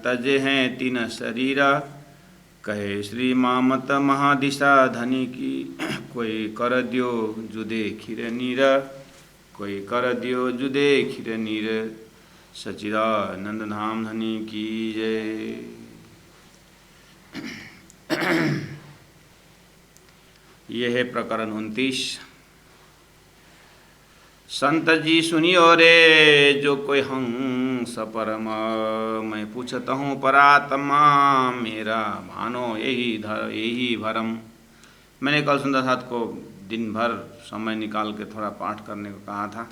तजे हैं तीन शरीरा, कहे श्री मामत महादिशा धनी की, कोई कर दियो जुदे खीर नीरा, कोई कर दियो जुदे खीर नीर, सचिदानंद धाम धनी की जय। यह है प्रकरण 29। संत जी सुनियो रे जो कोई हंस परम, मैं पूछता हूँ परात्मा मेरा भानो यही भरम। मैंने कल सुंदर साथ को दिन भर समय निकाल के थोड़ा पाठ करने को कहा था।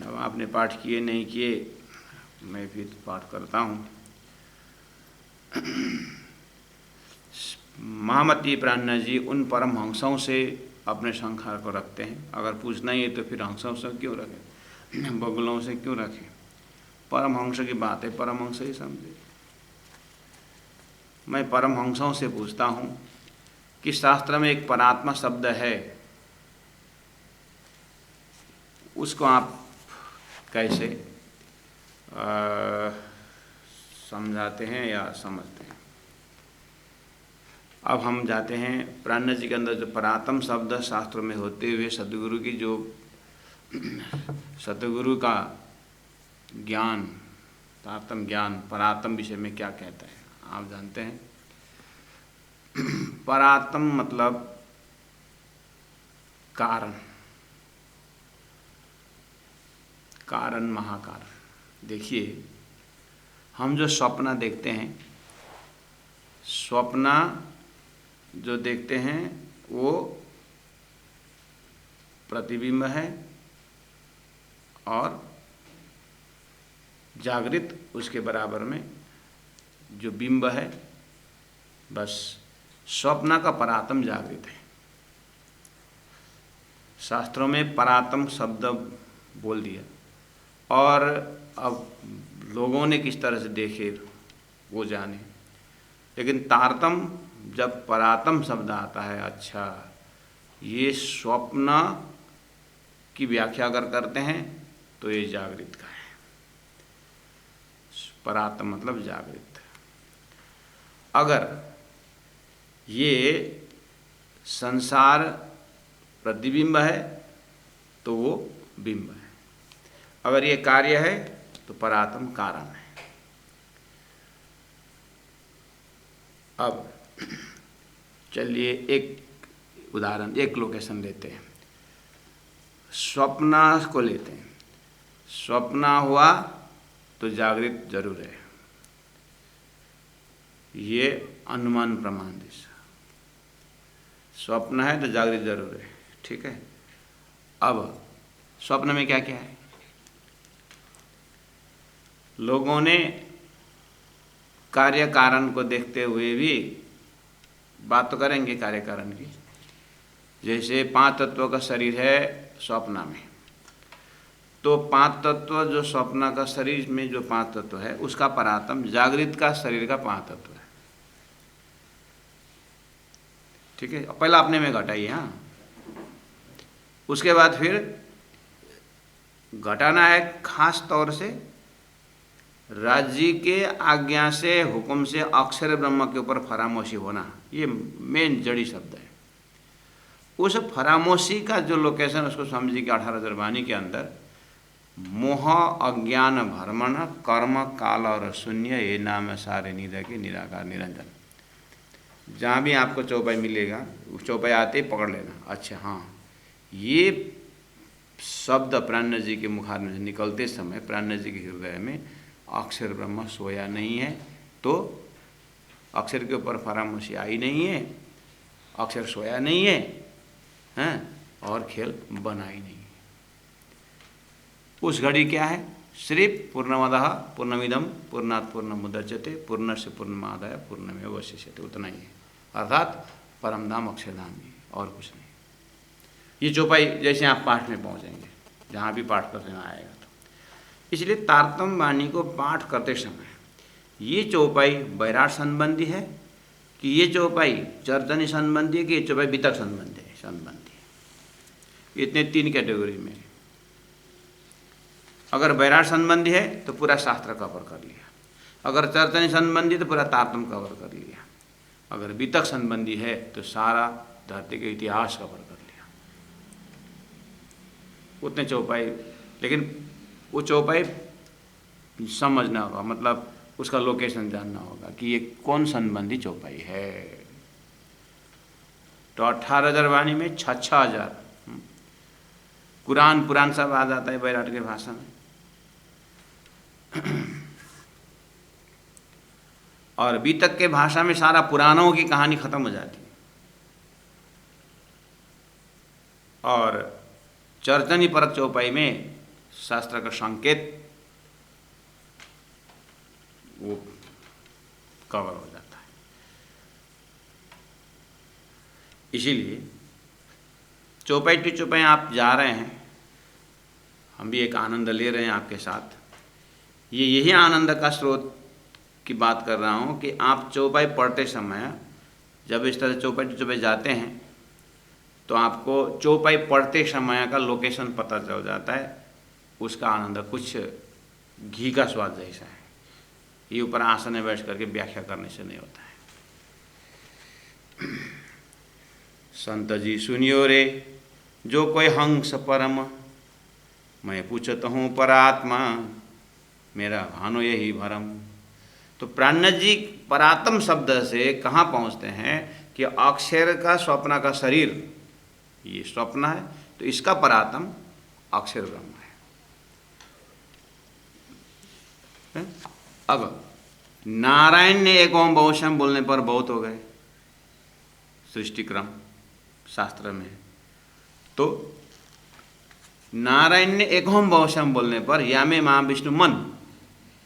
अब आपने पाठ किए नहीं किए, मैं फिर पाठ करता हूँ। महामती प्राण जी उन परम हंसों से अपने संसार को रखते हैं। अगर पूछना ही है तो फिर हंसों से क्यों रखें, बगुलों से क्यों रखें? परमहंस की बात है, परमहंस ही समझे। मैं परमहंसों से पूछता हूँ कि शास्त्र में एक परात्मा शब्द है, उसको आप कैसे समझाते हैं या समझते हैं? अब हम जाते हैं प्राण जी के अंदर जो परात्म शब्द शास्त्र में होते हुए सतगुरु की जो सतगुरु का ज्ञान, तारतम ज्ञान परात्म विषय में क्या कहता है आप जानते हैं? परात्म मतलब कारण, कारण महाकारण। देखिए हम जो स्वप्न देखते हैं, स्वप्न जो देखते हैं वो प्रतिबिंब है और जागृत उसके बराबर में जो बिंब है, बस स्वप्न का परात्म जागृत है। शास्त्रों में परात्म शब्द बोल दिया, और अब लोगों ने किस तरह से देखे वो जाने। लेकिन तारतम जब परात्म शब्द आता है, अच्छा ये स्वप्न की व्याख्या अगर करते हैं तो ये जागृत का है। परात्म मतलब जागृत। अगर ये संसार प्रतिबिंब है तो वो बिंब है, अगर ये कार्य है तो परात्म कारण है। अब चलिए एक उदाहरण, एक लोकेशन लेते हैं, स्वप्न को लेते हैं। स्वप्न हुआ तो जागृत जरूर है, ये अनुमान प्रमाण दिशा। स्वप्न है तो जागृत जरूर है, ठीक है। अब स्वप्न में क्या क्या है? लोगों ने कार्य कारण को देखते हुए भी बात तो करेंगे कार्य कारण की। जैसे 5 तत्वों का शरीर है स्वप्न में, तो 5 तत्व जो स्वप्न का शरीर में जो 5 तत्व है उसका परात्म जागृत का शरीर का 5 तत्व है, ठीक है। पहला अपने में घटाइए, हाँ। उसके बाद फिर घटाना है खास तौर से राज्य के आज्ञा से, हुक्म से अक्षर ब्रह्म के ऊपर फरामोशी होना, ये मेन जड़ी शब्द है। उस फरामोशी का जो लोकेशन उसको समझिए कि 18 वाणी के अंदर मोह अज्ञान भ्रमण कर्म काल और शून्य ये नाम सारे निधे के निराकार निरंजन। जहाँ भी आपको चौपाई मिलेगा, चौपाई आते ही पकड़ लेना, अच्छा हाँ ये शब्द प्राण जी के मुखार से निकलते समय प्राण जी के हृदय में अक्षर ब्रह्म सोया नहीं है, तो अक्षर के ऊपर फरामोशी आई नहीं है, अक्षर सोया नहीं है, हैं, और खेल बना ही नहीं है। उस घड़ी क्या है? सिर्फ पूर्णमदः पूर्णमिदं पूर्णात् पूर्णमुदच्यते पूर्णस्य पूर्णमादाय पूर्णमेवावशिष्यते, उतना ही है। अर्थात परम धाम अक्षरधाम ही, और कुछ नहीं। ये चौपाई जैसे आप पाठ में पहुँचेंगे, जहाँ भी पाठ करना आएगा, तो इसलिए तारतम वाणी को पाठ करते समय ये चौपाई बैराट संबंधी है कि ये चौपाई चर्तनी संबंधी है कि ये चौपाई वितक संबंधी है? संबंधी है। इतने 3 कैटेगरी में। अगर बैराट संबंधी है तो पूरा शास्त्र कवर कर लिया, अगर चर्चनी संबंधी तो पूरा तारतम कवर कर लिया, अगर बीतक संबंधी है तो सारा धरती के इतिहास कवर कर लिया। उतने चौपाई, लेकिन वो चौपाई समझना होगा, मतलब उसका लोकेशन जानना होगा कि ये कौन संबंधी चौपाई है। तो 18,000 वाणी में 6,000 पुराण सब आ जाता है बैराट के भाषा में। और बीतक के भाषा में सारा पुराणों की कहानी खत्म हो जाती है। और चर्चनी परक चौपाई में शास्त्र का संकेत वो कवर हो जाता है। इसीलिए चौपाई टू चौपाई आप जा रहे हैं, हम भी एक आनंद ले रहे हैं आपके साथ। यही आनंद का स्रोत की बात कर रहा हूँ कि आप चौपाई पढ़ते समय जब इस तरह चौपाई टू चौपाई जाते हैं तो आपको चौपाई पढ़ते समय का लोकेशन पता चल जाता है। उसका आनंद कुछ घी का स्वाद जैसा है। ये ऊपर आसन में बैठ करके व्याख्या करने से नहीं होता है। संत जी सुनियो रे, जो कोई हंस परम, मैं पूछत हूँ परात्मा, मेरा भानो यही भरम। तो प्राणनाथ जी परात्म शब्द से कहाँ पहुँचते हैं कि अक्षर का स्वप्न का शरीर ये स्वप्न है, तो इसका परात्म अक्षर ब्रह्म है। अब नारायण ने एक ओम बहुशम बोलने पर बहुत हो गए सृष्टि क्रम शास्त्र में। तो नारायण ने एक ओम बहुशम बोलने पर या में माँ विष्णु मन,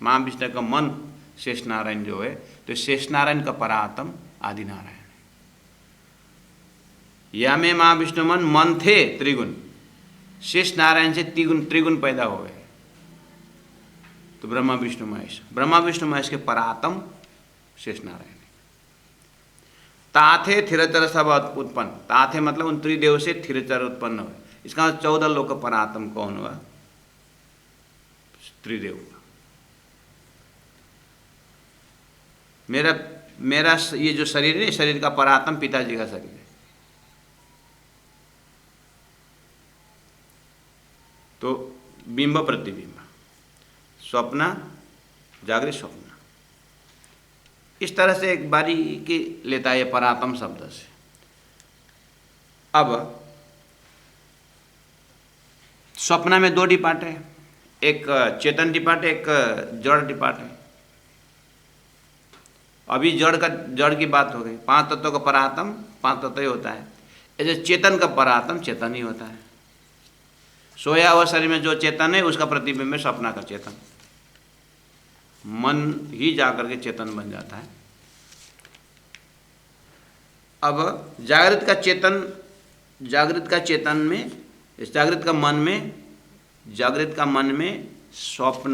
माँ विष्णु का मन शेष नारायण जो है, तो शेष नारायण का परात्म आदि नारायण है। या में माँ विष्णु मन, मन थे त्रिगुण, शेष नारायण से त्रिगुण पैदा हो गए, तो ब्रह्मा विष्णु महेश, ब्रह्मा विष्णु महेश के परात्म शेष नारायण। ताथे थिरचर सब उत्पन्न, ताथे मतलब उन त्रिदेव से थिरचर उत्पन्न हुए। इसका 14 लोक का परात्म कौन हुआ? त्रिदेव का। मेरा ये जो शरीर है, शरीर का परात्म पिताजी का शरीर है। तो बिंब प्रतिबिंब, स्वप्न जागृत स्वप्न, इस तरह से एक बारीकी लेता है परात्म शब्द से। अब स्वप्न में 2 डिपार्ट है, एक चेतन डिपार्ट है, एक जड़ डिपार्ट है। अभी जड़ की बात हो गई। 5 तत्वों का परात्म 5 तत्व ही होता है। ऐसे चेतन का परात्म चेतन ही होता है। सोया हुआ शरीर में जो चेतन है उसका प्रतिबिंब है स्वप्न का चेतन। मन ही जाकर के चेतन बन जाता है। अब जागृत का चेतन में, जागृत का मन में स्वप्न,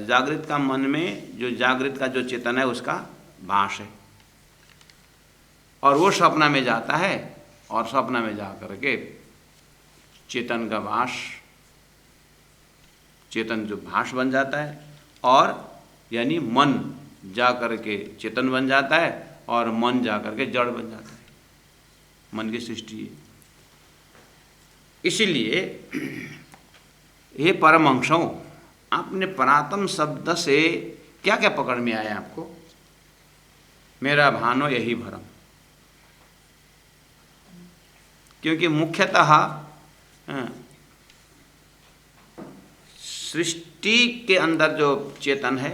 जागृत का मन में जो जागृत का जो चेतन है उसका भास है, और वो स्वप्न में जाता है, और स्वप्न में जा करके चेतन का भास, चेतन जो भास बन जाता है, और यानी मन जा करके चेतन बन जाता है, और मन जा करके जड़ बन जाता है। मन की सृष्टि है। इसीलिए हे परमहंसों, आपने परात्म शब्द से क्या क्या पकड़ में आया आपको? मेरा भानो यही भरम। क्योंकि मुख्यतः सृष्टि के अंदर जो चेतन है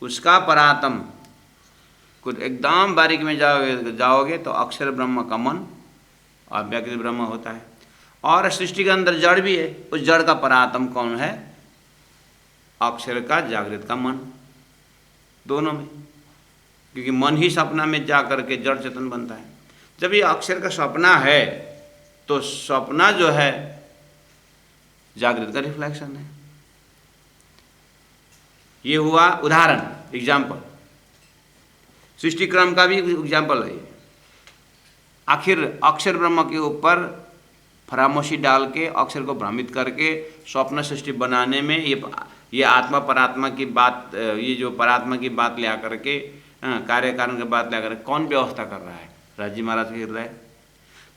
उसका परात्म कुछ एकदम बारीक में जाओगे तो अक्षर ब्रह्म का मन और व्याकृत ब्रह्म होता है। और सृष्टि के अंदर जड़ भी है, उस जड़ का परात्म कौन है? अक्षर का जागृत का मन, दोनों में। क्योंकि मन ही सपना में जा करके जड़ चेतन बनता है। जब ये अक्षर का सपना है तो सपना जो है जागृत का रिफ्लेक्शन है। ये हुआ उदाहरण, एग्जाम्पल। सृष्टि क्रम का भी एग्जाम्पल है। आखिर अक्षर ब्रह्म के ऊपर फरामोशी डाल के अक्षर को भ्रमित करके स्वप्न सृष्टि बनाने में ये ये आत्मा परात्मा की बात, ये जो परात्मा की बात ले आकर के, कार्य कारण की बात ले आकर कौन व्यवस्था कर रहा है? राज जी महाराज के हृदय।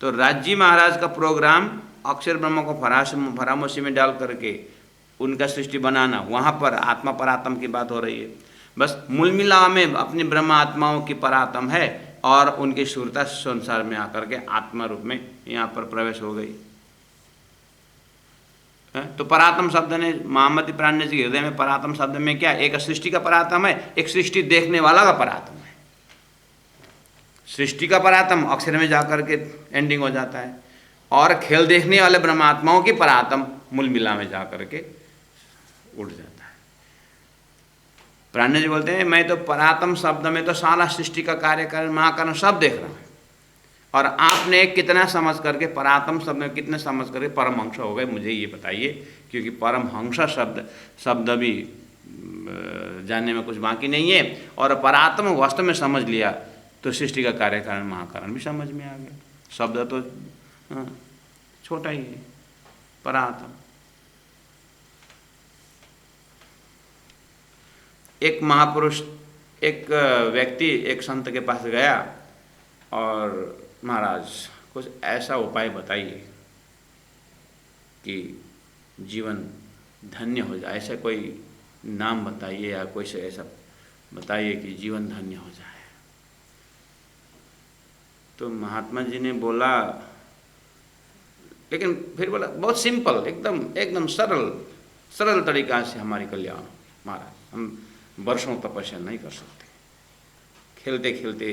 तो राज जी महाराज का प्रोग्राम अक्षर ब्रह्म को फरामोशी में डाल करके उनका सृष्टि बनाना, वहाँ पर आत्मा परात्म की बात हो रही है। बस मूल मिलाव में अपनी ब्रह्म आत्माओं की परात्म है और उनकी सूरता संसार में आकर के आत्मा रूप में यहाँ पर प्रवेश हो गई। तो परात्म शब्द ने महामति प्राण जी के हृदय में परात्म शब्द में क्या, एक सृष्टि का परात्म है, एक सृष्टि देखने वाला का परात्म है। सृष्टि का परात्म अक्षर में जाकर के एंडिंग हो जाता है और खेल देखने वाले ब्रह्मात्माओं की परात्म मूल मिला में जाकर के उड़ जाता है। प्राण जी बोलते हैं मैं तो परात्म शब्द में तो सारा सृष्टि का कार्य कारण महाकारण सब देख रहा हूँ, और आपने कितना समझ करके परात्म शब्द में कितने समझ करके परमहंस हो गए, मुझे ये बताइए। क्योंकि परमहंस शब्द भी जानने में कुछ बाकी नहीं है, और परात्म वास्तव में समझ लिया तो सृष्टि का कार्य कारण महाकारण भी समझ में आ गया। शब्द तो छोटा ही है, परात्म। एक महापुरुष, एक व्यक्ति एक संत के पास गया और महाराज कुछ ऐसा उपाय बताइए कि जीवन धन्य हो जाए, ऐसा कोई नाम बताइए या कोई से ऐसा बताइए कि जीवन धन्य हो जाए। तो महात्मा जी ने बोला, लेकिन फिर बोला बहुत सिंपल, एकदम सरल तरीका से हमारी कल्याण। महाराज हम वर्षों तपस्या नहीं कर सकते, खेलते खेलते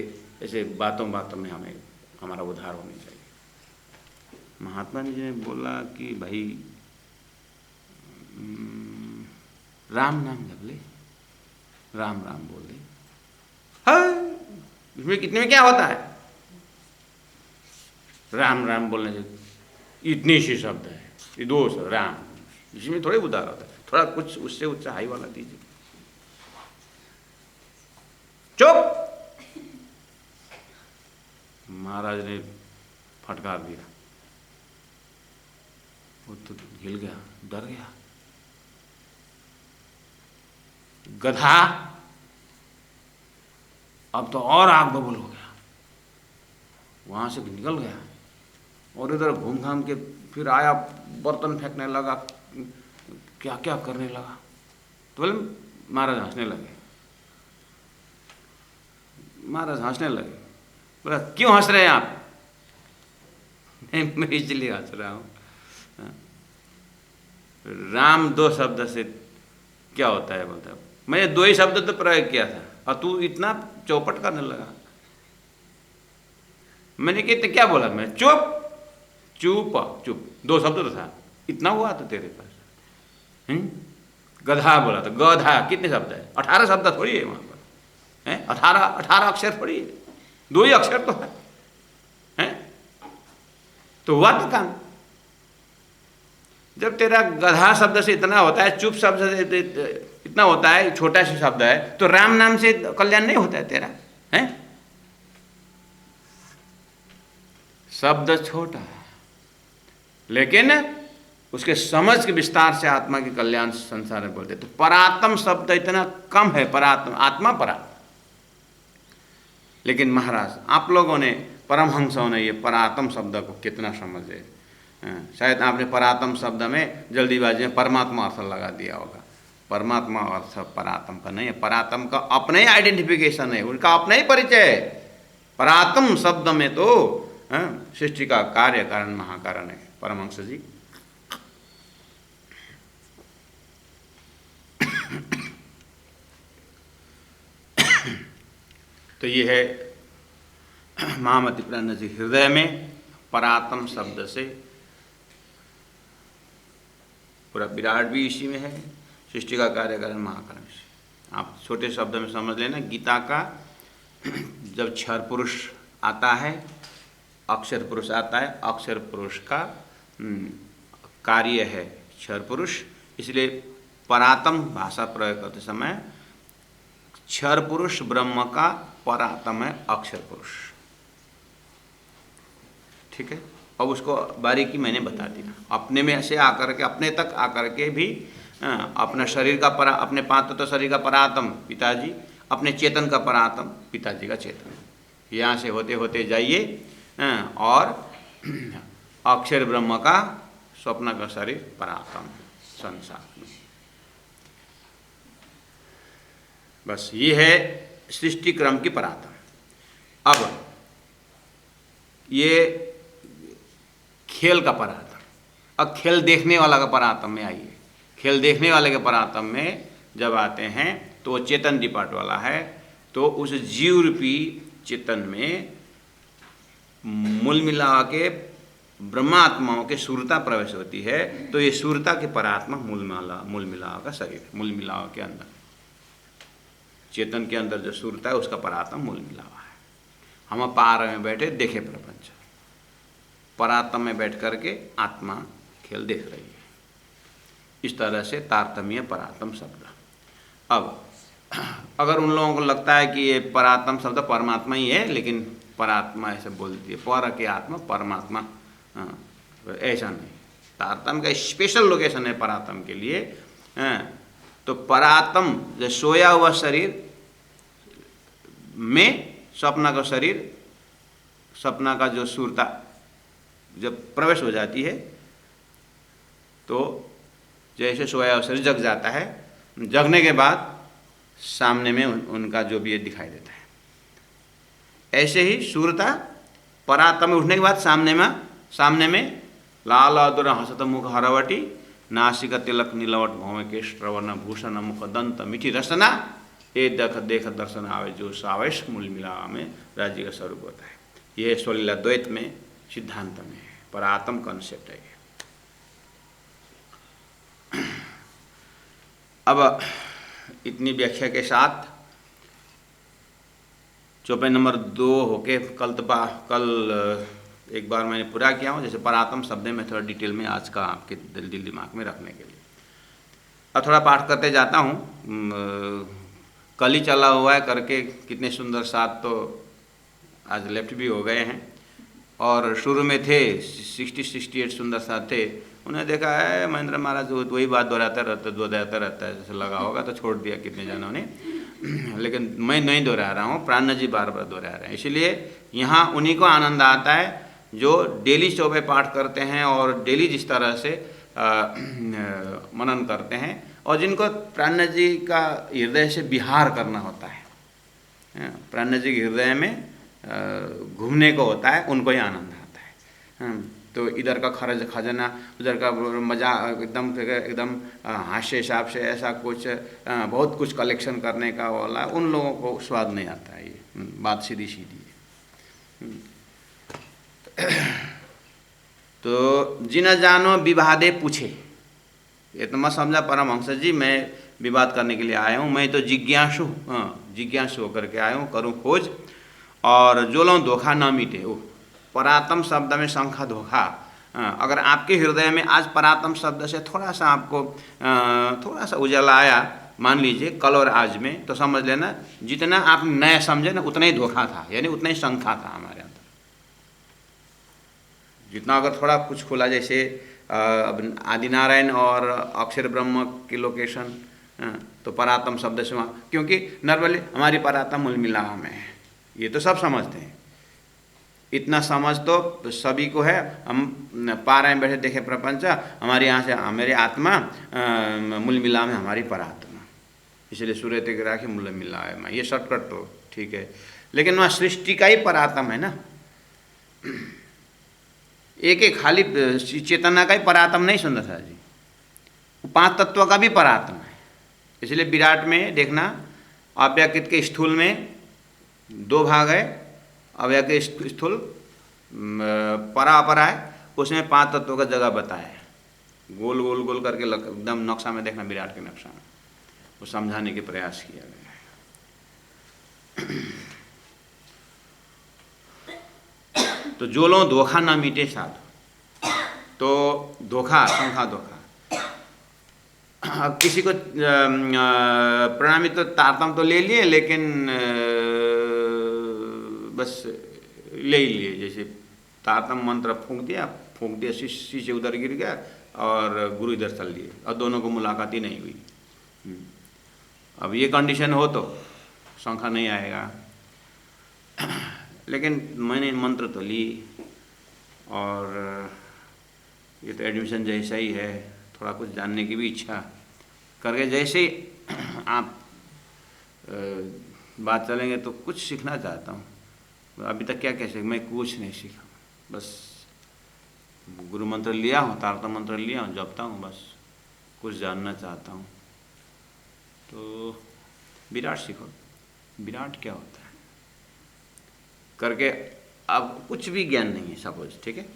ऐसे बातों में हमें हमारा उद्धार होनी चाहिए। महात्मा जी ने बोला कि भाई राम नाम जप ले, राम राम बोल ले। हाँ, इसमें कितने में क्या होता है? राम राम बोलने से इतनी सी शब्द है, ये दो शब्द राम, इसमें थोड़े उद्धार होता है, थोड़ा कुछ उससे उच्च हाई वाला दीजिए। चुप! महाराज ने फटकार दिया, वो तो हिल गया, डर गया। गधा! अब तो और आग बबूल हो गया, वहां से निकल गया और इधर घूम घाम के फिर आया, बर्तन फेंकने लगा, क्या क्या करने लगा। तो बोले महाराज हंसने लगे। महाराज हंसने लगे, बोला क्यों हंस रहे हैं आप? मैं इसलिए हंस रहा हूँ, राम दो शब्द से क्या होता है? बोलता है मैंने दो ही शब्द तो प्रयोग किया था और तू इतना चौपट करने लगा। मैंने कहते क्या बोला? मैं चुप चुप चुप, दो शब्द तो था, इतना हुआ तो तेरे पास। गधा बोला तो गधा कितने शब्द है? 18 शब्द थोड़ी है वहां पर, हैं? 18 अक्षर थोड़ी है, दो ही अक्षर तो है, हैं? तो हुआ तो काम। जब तेरा गधा शब्द से इतना होता है, चुप शब्द से इतना होता है, छोटा सा शब्द है, तो राम नाम से कल्याण नहीं होता है तेरा, हैं? शब्द छोटा है लेकिन उसके समझ के विस्तार से आत्मा के कल्याण संसार में बोलते। तो परात्म शब्द इतना कम है, परात्म आत्मा परात्म। लेकिन महाराज आप लोगों ने, परमहंसों ने ये परात्म शब्द को कितना समझे। शायद आपने परात्म शब्द में जल्दीबाजी में परमात्मा अर्थ लगा दिया होगा। परमात्मा अर्थ परात्म का नहीं है, परात्म का अपना ही आइडेंटिफिकेशन है, उनका अपना ही परिचय है। परात्म शब्द में तो सृष्टि का कार्य कारण महाकारण है परमहंस जी। तो ये है महामति प्राण जी हृदय में परात्म शब्द से, पूरा विराट भी इसी में है, सृष्टि का कार्य कारण महाकारण से। आप छोटे शब्द में समझ लेना, गीता का जब क्षर पुरुष आता है, अक्षर पुरुष आता है, अक्षर पुरुष का कार्य है क्षर पुरुष, इसलिए परात्म भाषा प्रयोग करते समय क्षर पुरुष ब्रह्म का परात्म है अक्षर पुरुष। ठीक है, अब उसको बारीकी मैंने बता दिया। अपने में से आकर के, अपने तक आकर के भी अपना शरीर का अपने पांच तत्व शरीर का परात्म पिताजी, अपने चेतन का परात्म पिताजी का चेतन। यहाँ से होते होते जाइए और अक्षर ब्रह्म का स्वप्न का शरीर परात्म संसार में। बस ये है सृष्टि क्रम की परात्म। अब ये खेल का परात्म, अब खेल देखने वाला का परात्म में आइए। खेल देखने वाले के परात्म में जब आते हैं तो वो चेतन डिपार्ट वाला है, तो उस जीव रूपी चेतन में मूल मिला के ब्रह्मात्माओं के सूरता प्रवेश होती है। तो ये सूरता के परात्मा मूल मिला का शरीर, मूल मिला के अंदर चेतन के अंदर जो सूरता है उसका परात्मा मूल मिला है। हम पार में बैठे देखे प्रपंच, परात्म में बैठ करके आत्मा खेल देख रही है। इस तरह से तारतम्य परात्म शब्द। अब अगर उन लोगों को लगता है कि ये परात्म शब्द परमात्मा ही है, लेकिन परात्मा ऐसे बोलती है, पर के आत्मा परमात्मा, ऐसा नहीं। तारतम्य का स्पेशल लोकेशन है परात्म के लिए। तो परात्म जो सोया हुआ शरीर में स्वप्न का शरीर, सपना का जो सूरता जब प्रवेश हो जाती है तो जैसे सोया हुआ शरीर जग जाता है, जगने के बाद सामने में उनका जो भी ये दिखाई देता है। ऐसे ही सूरता परात्म में उठने के बाद सामने में लाल अधुर हसत मुख हरवटी नासिक तिलक नीलवट भौम के श्रवण भूषण मुख दंत मीठी रसना ये देख दर्शन आवे जो सावेश मूल मिला में राज्य का स्वरूप होता है। ये स्वलीला द्वैत में सिद्धांत में है, परात्म कॉन्सेप्ट है। अब इतनी व्याख्या के साथ चौपाई नंबर 2 होके कल एक बार मैंने पूरा किया हूँ। जैसे परात्म शब्द में थोड़ा डिटेल में आज का आपके दिल दिमाग में रखने के लिए अब थोड़ा पाठ करते जाता हूँ। कल ही चला हुआ है करके कितने सुंदर साथ तो आज लेफ्ट भी हो गए हैं, और शुरू में थे 60-68 सुंदर साथ थे। उन्हें देखा है महेंद्र महाराज वही बात दोहराता रहता है, जैसे लगा होगा तो छोड़ दिया कितने जनों ने। लेकिन मैं नहीं दोहरा रहा हूँ, प्राण जी बार बार दोहरा रहे हैं। इसलिए यहाँ उन्हीं को आनंद आता है जो डेली चौबे पाठ करते हैं और डेली जिस तरह से मनन करते हैं, और जिनको प्राण जी का हृदय से विहार करना होता है, प्राण जी के हृदय में घूमने को होता है, उनको ही आनंद आता है। तो इधर का खजाना उधर का मजा एकदम हास्य हिसाब से ऐसा कुछ बहुत कुछ कलेक्शन करने का वाला उन लोगों को स्वाद नहीं आता है। ये बात सीधी सीधी है। तो जिन जानो विवादे पूछे, ये तो मत समझा परमहंस जी मैं विवाद करने के लिए आया हूँ, मैं तो जिज्ञासु होकर के आया हूँ, करूँ खोज। और जो लोग धोखा न मिटे, वो परात्म शब्द में शंखा धोखा, अगर आपके हृदय में आज परात्म शब्द से थोड़ा सा आपको थोड़ा सा उजाला आया, मान लीजिए कल और आज में, तो समझ लेना जितना आप नया समझे ना उतना ही धोखा था, यानी उतना ही शंखा था हमारे अंदर। जितना अगर थोड़ा कुछ खुला, जैसे अब आदिनारायण और अक्षर ब्रह्म की लोकेशन, तो परात्म शब्द से वहाँ, क्योंकि नॉर्मली हमारी परात्म मूल मिला में है, ये तो सब समझते हैं। इतना समझ तो सभी को है। हम पारा में बैठे देखे प्रपंच, हमारे यहाँ से मेरे आत्मा मूल मिला में हमारी परात्मा, इसलिए सूर्य तक राखी मूल मिला है। ये शॉर्टकट तो ठीक है, लेकिन वहाँ सृष्टि का ही परात्म है ना, एक खाली चेतना का ही परात्म नहीं सुंदर था जी, 5 तत्व का भी परात्म है। इसलिए विराट में देखना अव्यकृत के स्थूल में 2 भाग है, अव्यकृत स्थूल परा अपरा है, उसमें 5 तत्वों का जगह बताया है, गोल गोल गोल करके एकदम नक्शा में देखना, विराट के नक्शा में वो समझाने के प्रयास किया गया है। तो जो लोग धोखा ना मिटे साधु, तो धोखा शंखा धोखा। अब किसी को प्रणामी तो तारतम तो ले लिए, लेकिन बस ले ही लिए, जैसे तारतम मंत्र फूंक दिया शीशे उधर गिर गया, और गुरु इधर चल दिए और दोनों को मुलाकात ही नहीं हुई। अब ये कंडीशन हो तो शंका नहीं आएगा। लेकिन मैंने मंत्र तो ली और ये तो एडमिशन जैसा ही है, थोड़ा कुछ जानने की भी इच्छा करके जैसे ही आप बात चलेंगे तो कुछ सीखना चाहता हूँ। अभी तक क्या सीखा, मैं कुछ नहीं सीखा, बस गुरु मंत्र लिया हूँ, तारतम मंत्र लिया हूँ, जपता हूँ, बस कुछ जानना चाहता हूँ। तो विराट सीखो, विराट क्या होता है करके अब कुछ भी ज्ञान नहीं है सपोज, ठीक है,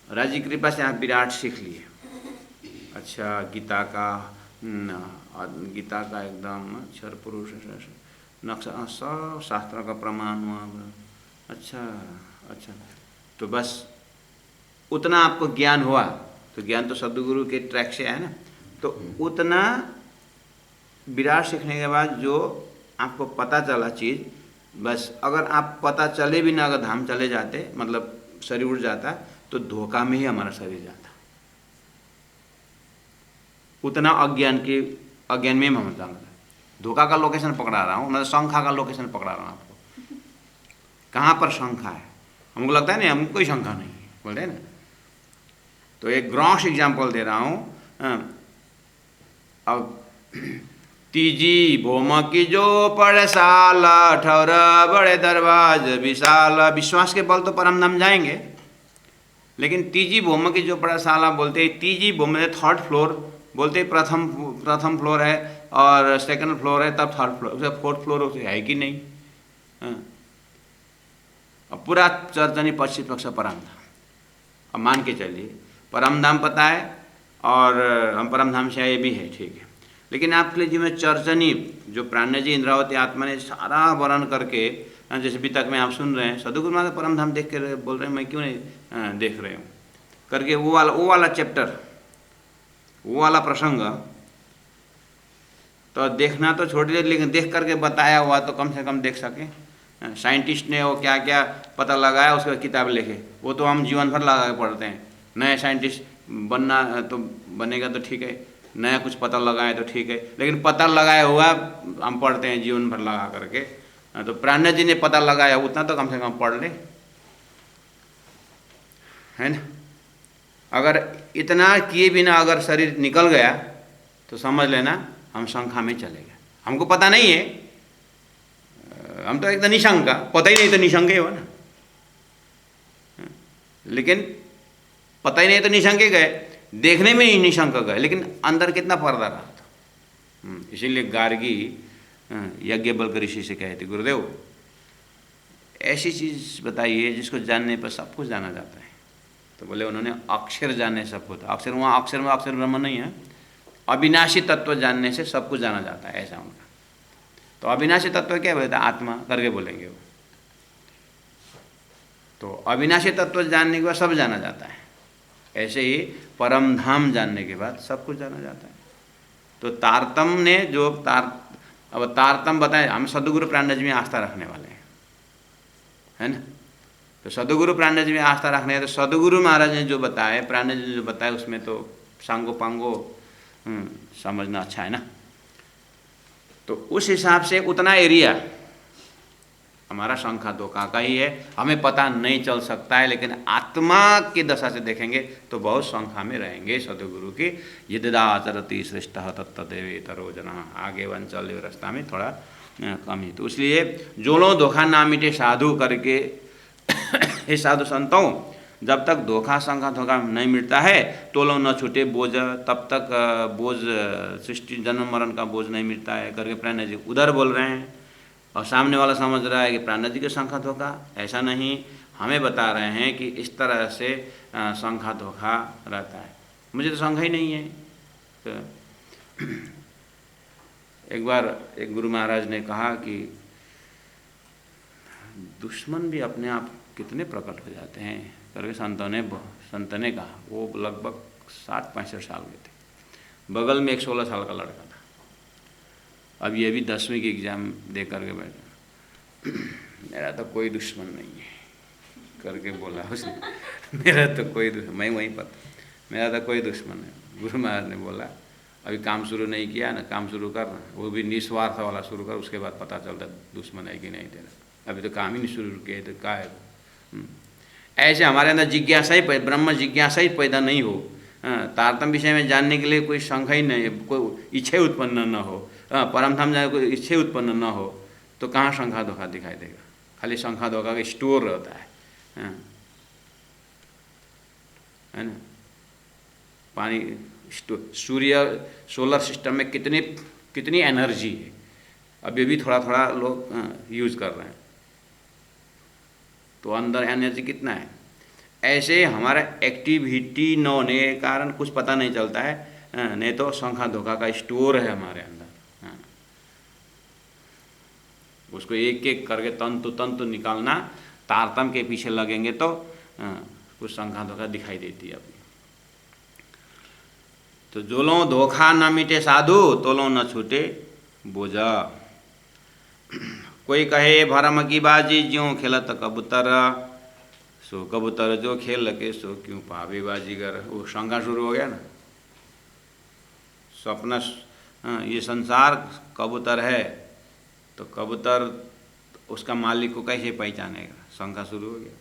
राज की कृपा से आप विराट सीख लिए। अच्छा, गीता का एकदम अक्षर पुरुष नक्शा सब शास्त्र का प्रमाण हुआ। अच्छा, तो बस उतना आपको ज्ञान हुआ, तो ज्ञान तो सद्गुरु के ट्रैक से है ना, तो उतना विराट सीखने के बाद जो आपको पता चला चीज़, बस अगर आप पता चले भी ना, अगर धाम चले जाते, मतलब शरीर उड़ जाता, तो धोखा में ही हमारा शरीर जाता। उतना अज्ञान में हम जाना। धोखा का लोकेशन पकड़ा रहा हूँ, मतलब शंखा का लोकेशन पकड़ा रहा हूँ आपको, कहाँ पर शंखा है। हमको लगता है नहीं, हमको कोई शंखा नहीं है, बोलते हैं ना। तो एक ग्रॉस एग्जाम्पल दे रहा हूँ। अब तीजी भोम की जो पड़साल, ठौर बड़े दरवाज विशाल। विश्वास के बल तो परम धाम जाएंगे, लेकिन तीजी भोम की जो पड़साला बोलते हैं, तीजी भोम में थर्ड फ्लोर बोलते, प्रथम फ्लोर है और सेकंड फ्लोर है, तब थर्ड फ्लोर, फोर्थ फ्लोर है कि नहीं। अब पूरा चर्चनी पश्चिम पक्ष परमधाम, अब मान के चलिए परमधाम पता है और हम परमधाम से आए भी है, ठीक है, लेकिन आपके लिए जिसमें चर्चनी जो प्राण्य जी इंद्रावती आत्मा ने सारा वर्णन करके, जैसे अभी तक में आप सुन रहे हैं, सदगुरु महाराज परमधाम देख के बोल रहे हैं, मैं क्यों नहीं देख रहे हूँ करके, वो वाला चैप्टर, वो वाला प्रसंग तो देखना तो छोड़ दे, लेकिन देख करके बताया हुआ तो कम से कम देख सके। साइंटिस्ट ने वो क्या क्या पता लगाया, उसका किताब लिखे, वो तो हम जीवन भर लगा के पढ़ते हैं। नए साइंटिस्ट बनना तो बनेगा तो ठीक है, नया कुछ पता लगाए तो ठीक है, लेकिन पता लगाया हुआ हम पढ़ते हैं जीवन भर लगा करके। तो प्राण्य जी ने पता लगाया उतना तो कम से कम पढ़ ले, है ना। अगर इतना किए बिना अगर शरीर निकल गया तो समझ लेना हम शंखा में चले गए। हमको पता नहीं है, हम तो एकदम निशंका, पता ही नहीं तो निशंक हो ना, लेकिन पता ही नहीं तो निशंक गए, देखने में ही निशंक गए, लेकिन अंदर कितना पर्दा रहा था। इसीलिए गार्गी यज्ञवल्क्य ऋषि से कहे थे, गुरुदेव ऐसी चीज़ बताइए जिसको जानने पर सब कुछ जाना जाता है। तो बोले उन्होंने अक्षर जानने सब कुछ, अक्षर वहाँ अक्षर में अक्षर ब्रह्म नहीं है, अविनाशी तत्व जानने से सब कुछ जाना जाता है, ऐसा उनका। तो अविनाशी तत्व क्या बोलता है, आत्मा करके बोलेंगे वो। तो अविनाशी तत्व जानने के बाद सब जाना जाता है, ऐसे ही परम धाम जानने के बाद सब कुछ जाना जाता है। तो तारतम ने जो अब तारतम बताए, हम सद्गुरु प्राण्य जी में आस्था रखने वाले हैं, है ना। तो सद्गुरु प्राण्य जी में आस्था रखने हैं, तो सद्गुरु महाराज ने जो बताए, प्राण्य जी ने जो बताया, उसमें तो सांगो पांगो समझना अच्छा है ना। तो उस हिसाब से उतना एरिया हमारा शंखा धोखा का ही है, हमें पता नहीं चल सकता है, लेकिन आत्मा की दशा से देखेंगे तो बहुत शंखा में रहेंगे सदगुरु की। यदिदाचरति श्रेष्ठ तत्तदेवेतरो जना, आगे वन चल रास्ता में थोड़ा कम ही। तो इसलिए जो लोग धोखा ना मिटे साधु करके हे साधु संतों, जब तक धोखा शंखा धोखा नहीं मिलता है तो लोग न छूटे बोझ, तब तक बोझ सृष्टि जन्म मरण का बोझ नहीं मिलता है करके प्राण्य जी उधर बोल रहे हैं। और सामने वाला समझ रहा है कि प्राण्य जी के शंखा धोखा, ऐसा नहीं, हमें बता रहे हैं कि इस तरह से शंखा धोखा रहता है। मुझे तो शंखा ही नहीं है। तो एक बार एक गुरु महाराज ने कहा कि दुश्मन भी अपने आप कितने प्रकट हो जाते हैं करके संत ने कहा। वो लगभग 60-65 साल के थे, बगल में एक 16 साल का लड़का था। अब ये भी 10वीं की एग्ज़ाम दे करके बैठा, मेरा तो कोई दुश्मन नहीं है करके बोला उसने, मेरा तो कोई दुश्मन, मैं वहीं पर मेरा तो कोई दुश्मन है। गुरु महाराज ने बोला अभी काम शुरू नहीं किया ना, काम शुरू करना, वो भी निस्वार्थ वाला शुरू कर, उसके बाद पता चलता दुश्मन है कि नहीं तेरा। अभी तो काम ही नहीं शुरू किया तो क्या है। ऐसे हमारे अंदर जिज्ञासा ही, ब्रह्म जिज्ञासा ही पैदा नहीं हो, तारतम्य विषय में जानने के लिए कोई शंका ही नहीं, कोई इच्छा उत्पन्न न हो, परम धाम जाने कोई इच्छा उत्पन्न न हो, तो कहाँ शंका धोखा दिखाई देगा। खाली शंका धोखा का स्टोर रहता है ना। पानी सूर्य सोलर सिस्टम में कितनी एनर्जी है, अभी भी थोड़ा थोड़ा लोग यूज कर रहे हैं, तो अंदर एनर्जी कितना है। ऐसे हमारा एक्टिविटी न होने के कारण कुछ पता नहीं चलता है, नहीं तो शंखा धोखा का स्टोर है हमारे अंदर। उसको एक एक करके तंतु तंतु निकालना, तारतम के पीछे लगेंगे तो कुछ शंखा धोखा दिखाई देती है अपनी। तो जो लो धोखा न मिटे साधु, तो लो न छूटे बोझा। कोई कहे भरम की बाजी, ज्यों खेलत कबूतर, सो कबूतर जो खेल के सो क्यों पावे बाजीगर। वो शंका शुरू हो गया ना। स्वप्न ये संसार कबूतर है, तो कबूतर उसका मालिक को कैसे पहचानेगा, शंका शुरू हो गया।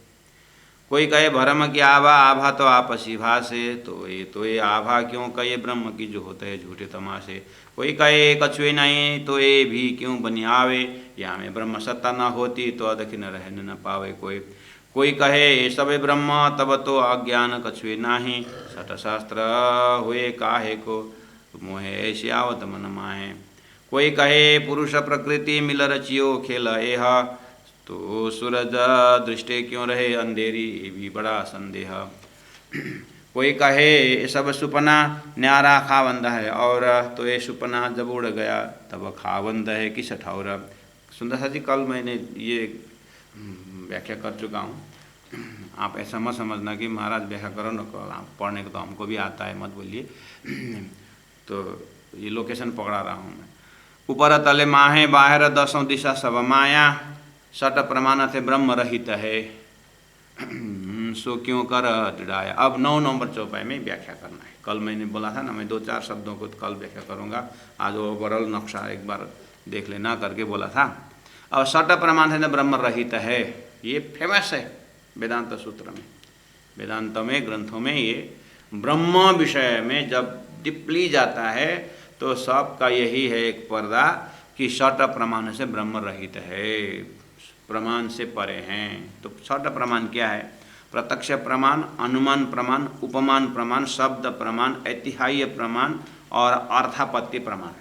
कोई कहे भरम की आभा, आभा तो आपसी भाषे, तो ये आभा क्यों कहे ब्रह्म की जो होते हैं झूठे तमाशे। कोई कहे कछुए नहीं, तो ये भी क्यों बनी आवे, या में ब्रह्म सत्ता न होती, तो अदखि न रह न पावे कोई कहे ये सब ब्रह्म, तब तो अज्ञान कछुए नाही, सठ शास्त्र हुए काहे को, मोहे ऐसे आवत मन माहे। कोई कहे पुरुष प्रकृति मिल रचियो खेल एह, तो सूरज दृष्टि क्यों रहे अंधेरी, ये भी बड़ा संदेह। कोई कहे सब सुपना न्यारा खावंद है, और तो ये सुपना जब उड़ गया तब खावंद है किस ठौर। सुंदर सा जी, कल मैंने ये व्याख्या कर चुका हूँ। आप ऐसा मत समझना कि महाराज व्याख्या करो न, आप पढ़ने को तो हमको भी आता है, मत बोलिए। तो ये लोकेशन पकड़ा रहा हूँ मैं। ऊपर तले माहे बाहर दसों दिशा सब माया, सट प्रमाण थे ब्रह्म रहित है, सो क्यों कर दृढ़ाया। अब 9 नंबर चौपाई में व्याख्या करना है। कल मैंने बोला था ना, मैं 2-4 शब्दों को कल व्याख्या करूँगा, आज ओवरऑल नक्शा एक बार देख लेना करके बोला था। अब सट प्रमाण थे ब्रह्म रहित है, ये फेमस है वेदांत सूत्र में, वेदांत में ग्रंथों में। ये ब्रह्म विषय में जब डीपली जाता है तो सबका यही है एक पर्दा कि सट प्रमाण से ब्रह्म रहित है, प्रमाण से परे हैं। तो सट प्रमाण क्या है? प्रत्यक्ष प्रमाण, अनुमान प्रमाण, उपमान प्रमाण, शब्द प्रमाण, ऐतिहाय प्रमाण और अर्थापत्ति प्रमाण।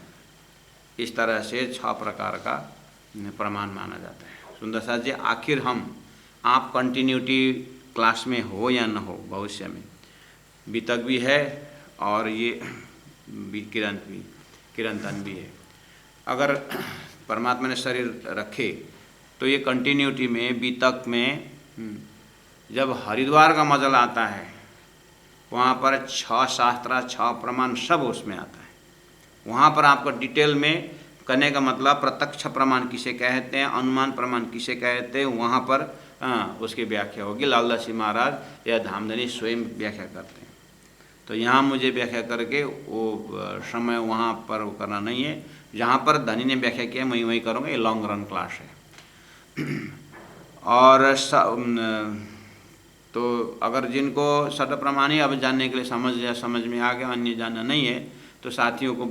इस तरह से 6 प्रकार का प्रमाण माना जाता है। सुंदर सा जी, आखिर आप कंटिन्यूटी क्लास में हो या न हो, भविष्य में बीतक भी है और ये किरंतन भी है। अगर परमात्मा ने शरीर रखे तो ये कंटिन्यूटी में बीतक में जब हरिद्वार का मजल आता है, वहाँ पर 6 शास्त्र 6 प्रमाण सब उसमें आता है। वहाँ पर आपको डिटेल में करने का मतलब प्रत्यक्ष प्रमाण किसे कहते हैं, अनुमान प्रमाण किसे कहते हैं, वहाँ पर उसकी व्याख्या होगी। लालदास जी महाराज या धामधनी स्वयं व्याख्या करते हैं। तो यहाँ मुझे व्याख्या करके वो समय वहाँ पर वो करना नहीं है। जहाँ पर धनी ने व्याख्या किया मैं वहीं करूँगा। ये लॉन्ग रन क्लास है। और तो अगर जिनको सट प्रमाण ही अब जानने के लिए समझ में आ गया, अन्य जानना नहीं है, तो साथियों को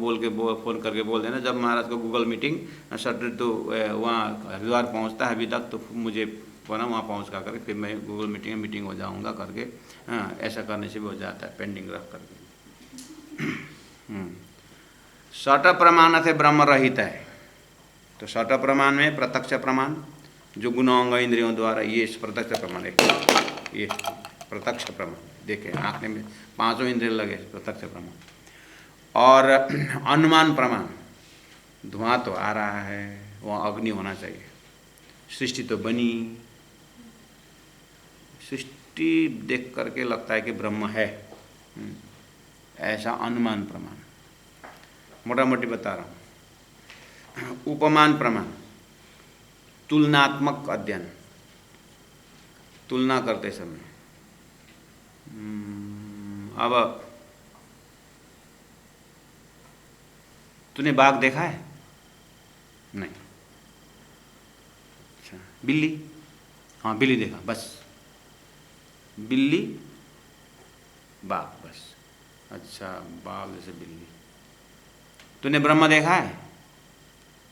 फ़ोन करके बोल देना। जब महाराज को गूगल मीटिंग सट तो वहाँ हरिद्वार पहुँचता है अभी तक, तो मुझे बोला वहाँ पहुँच का करके फिर मैं गूगल मीटिंग हो जाऊँगा करके। ऐसा करने से भी हो जाता है, पेंडिंग रख करके। सट प्रमाण से ब्रह्म रहित है। तो सट प्रमाण में प्रत्यक्ष प्रमाण जो गुणांग इंद्रियों द्वारा, ये प्रत्यक्ष प्रमाण है। ये प्रत्यक्ष प्रमाण देखें, आँखने में 5 इंद्रिय लगे, प्रत्यक्ष प्रमाण। और अनुमान प्रमाण, धुआं तो आ रहा है, वहाँ अग्नि होना चाहिए, सृष्टि तो बनी, सृष्टि देख करके लगता है कि ब्रह्म है, ऐसा अनुमान प्रमाण मोटा मोटी बता रहा हूँ। उपमान प्रमाण, तुलनात्मक अध्ययन, तुलना करते समय। अब तूने बाघ देखा है? नहीं। अच्छा, बिल्ली? हाँ बिल्ली देखा, बस। बिल्ली बाघ बस। अच्छा, बाघ जैसे बिल्ली। तूने ब्रह्म देखा है?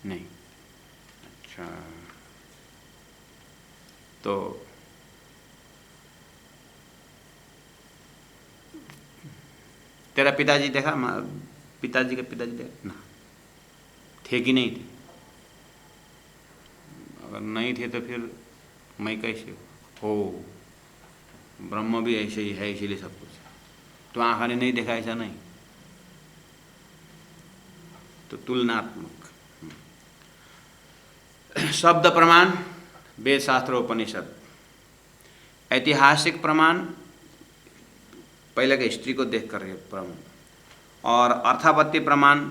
नहीं। अच्छा, तो तेरा पिताजी देखा? पिताजी के पिताजी देखा ना? थे कि नहीं थे? अगर नहीं थे तो फिर मैं कैसे हो? ब्रह्म भी ऐसे ही है, इसीलिए सब कुछ। तो आँखों ने नहीं देखा ऐसा नहीं, तो तुलनात्मक। शब्द प्रमाण, वेद शास्त्र उपनिषद। ऐतिहासिक प्रमाण, पहले के हिस्ट्री को देख कर प्रमाण। और अर्थापत्ति प्रमाण,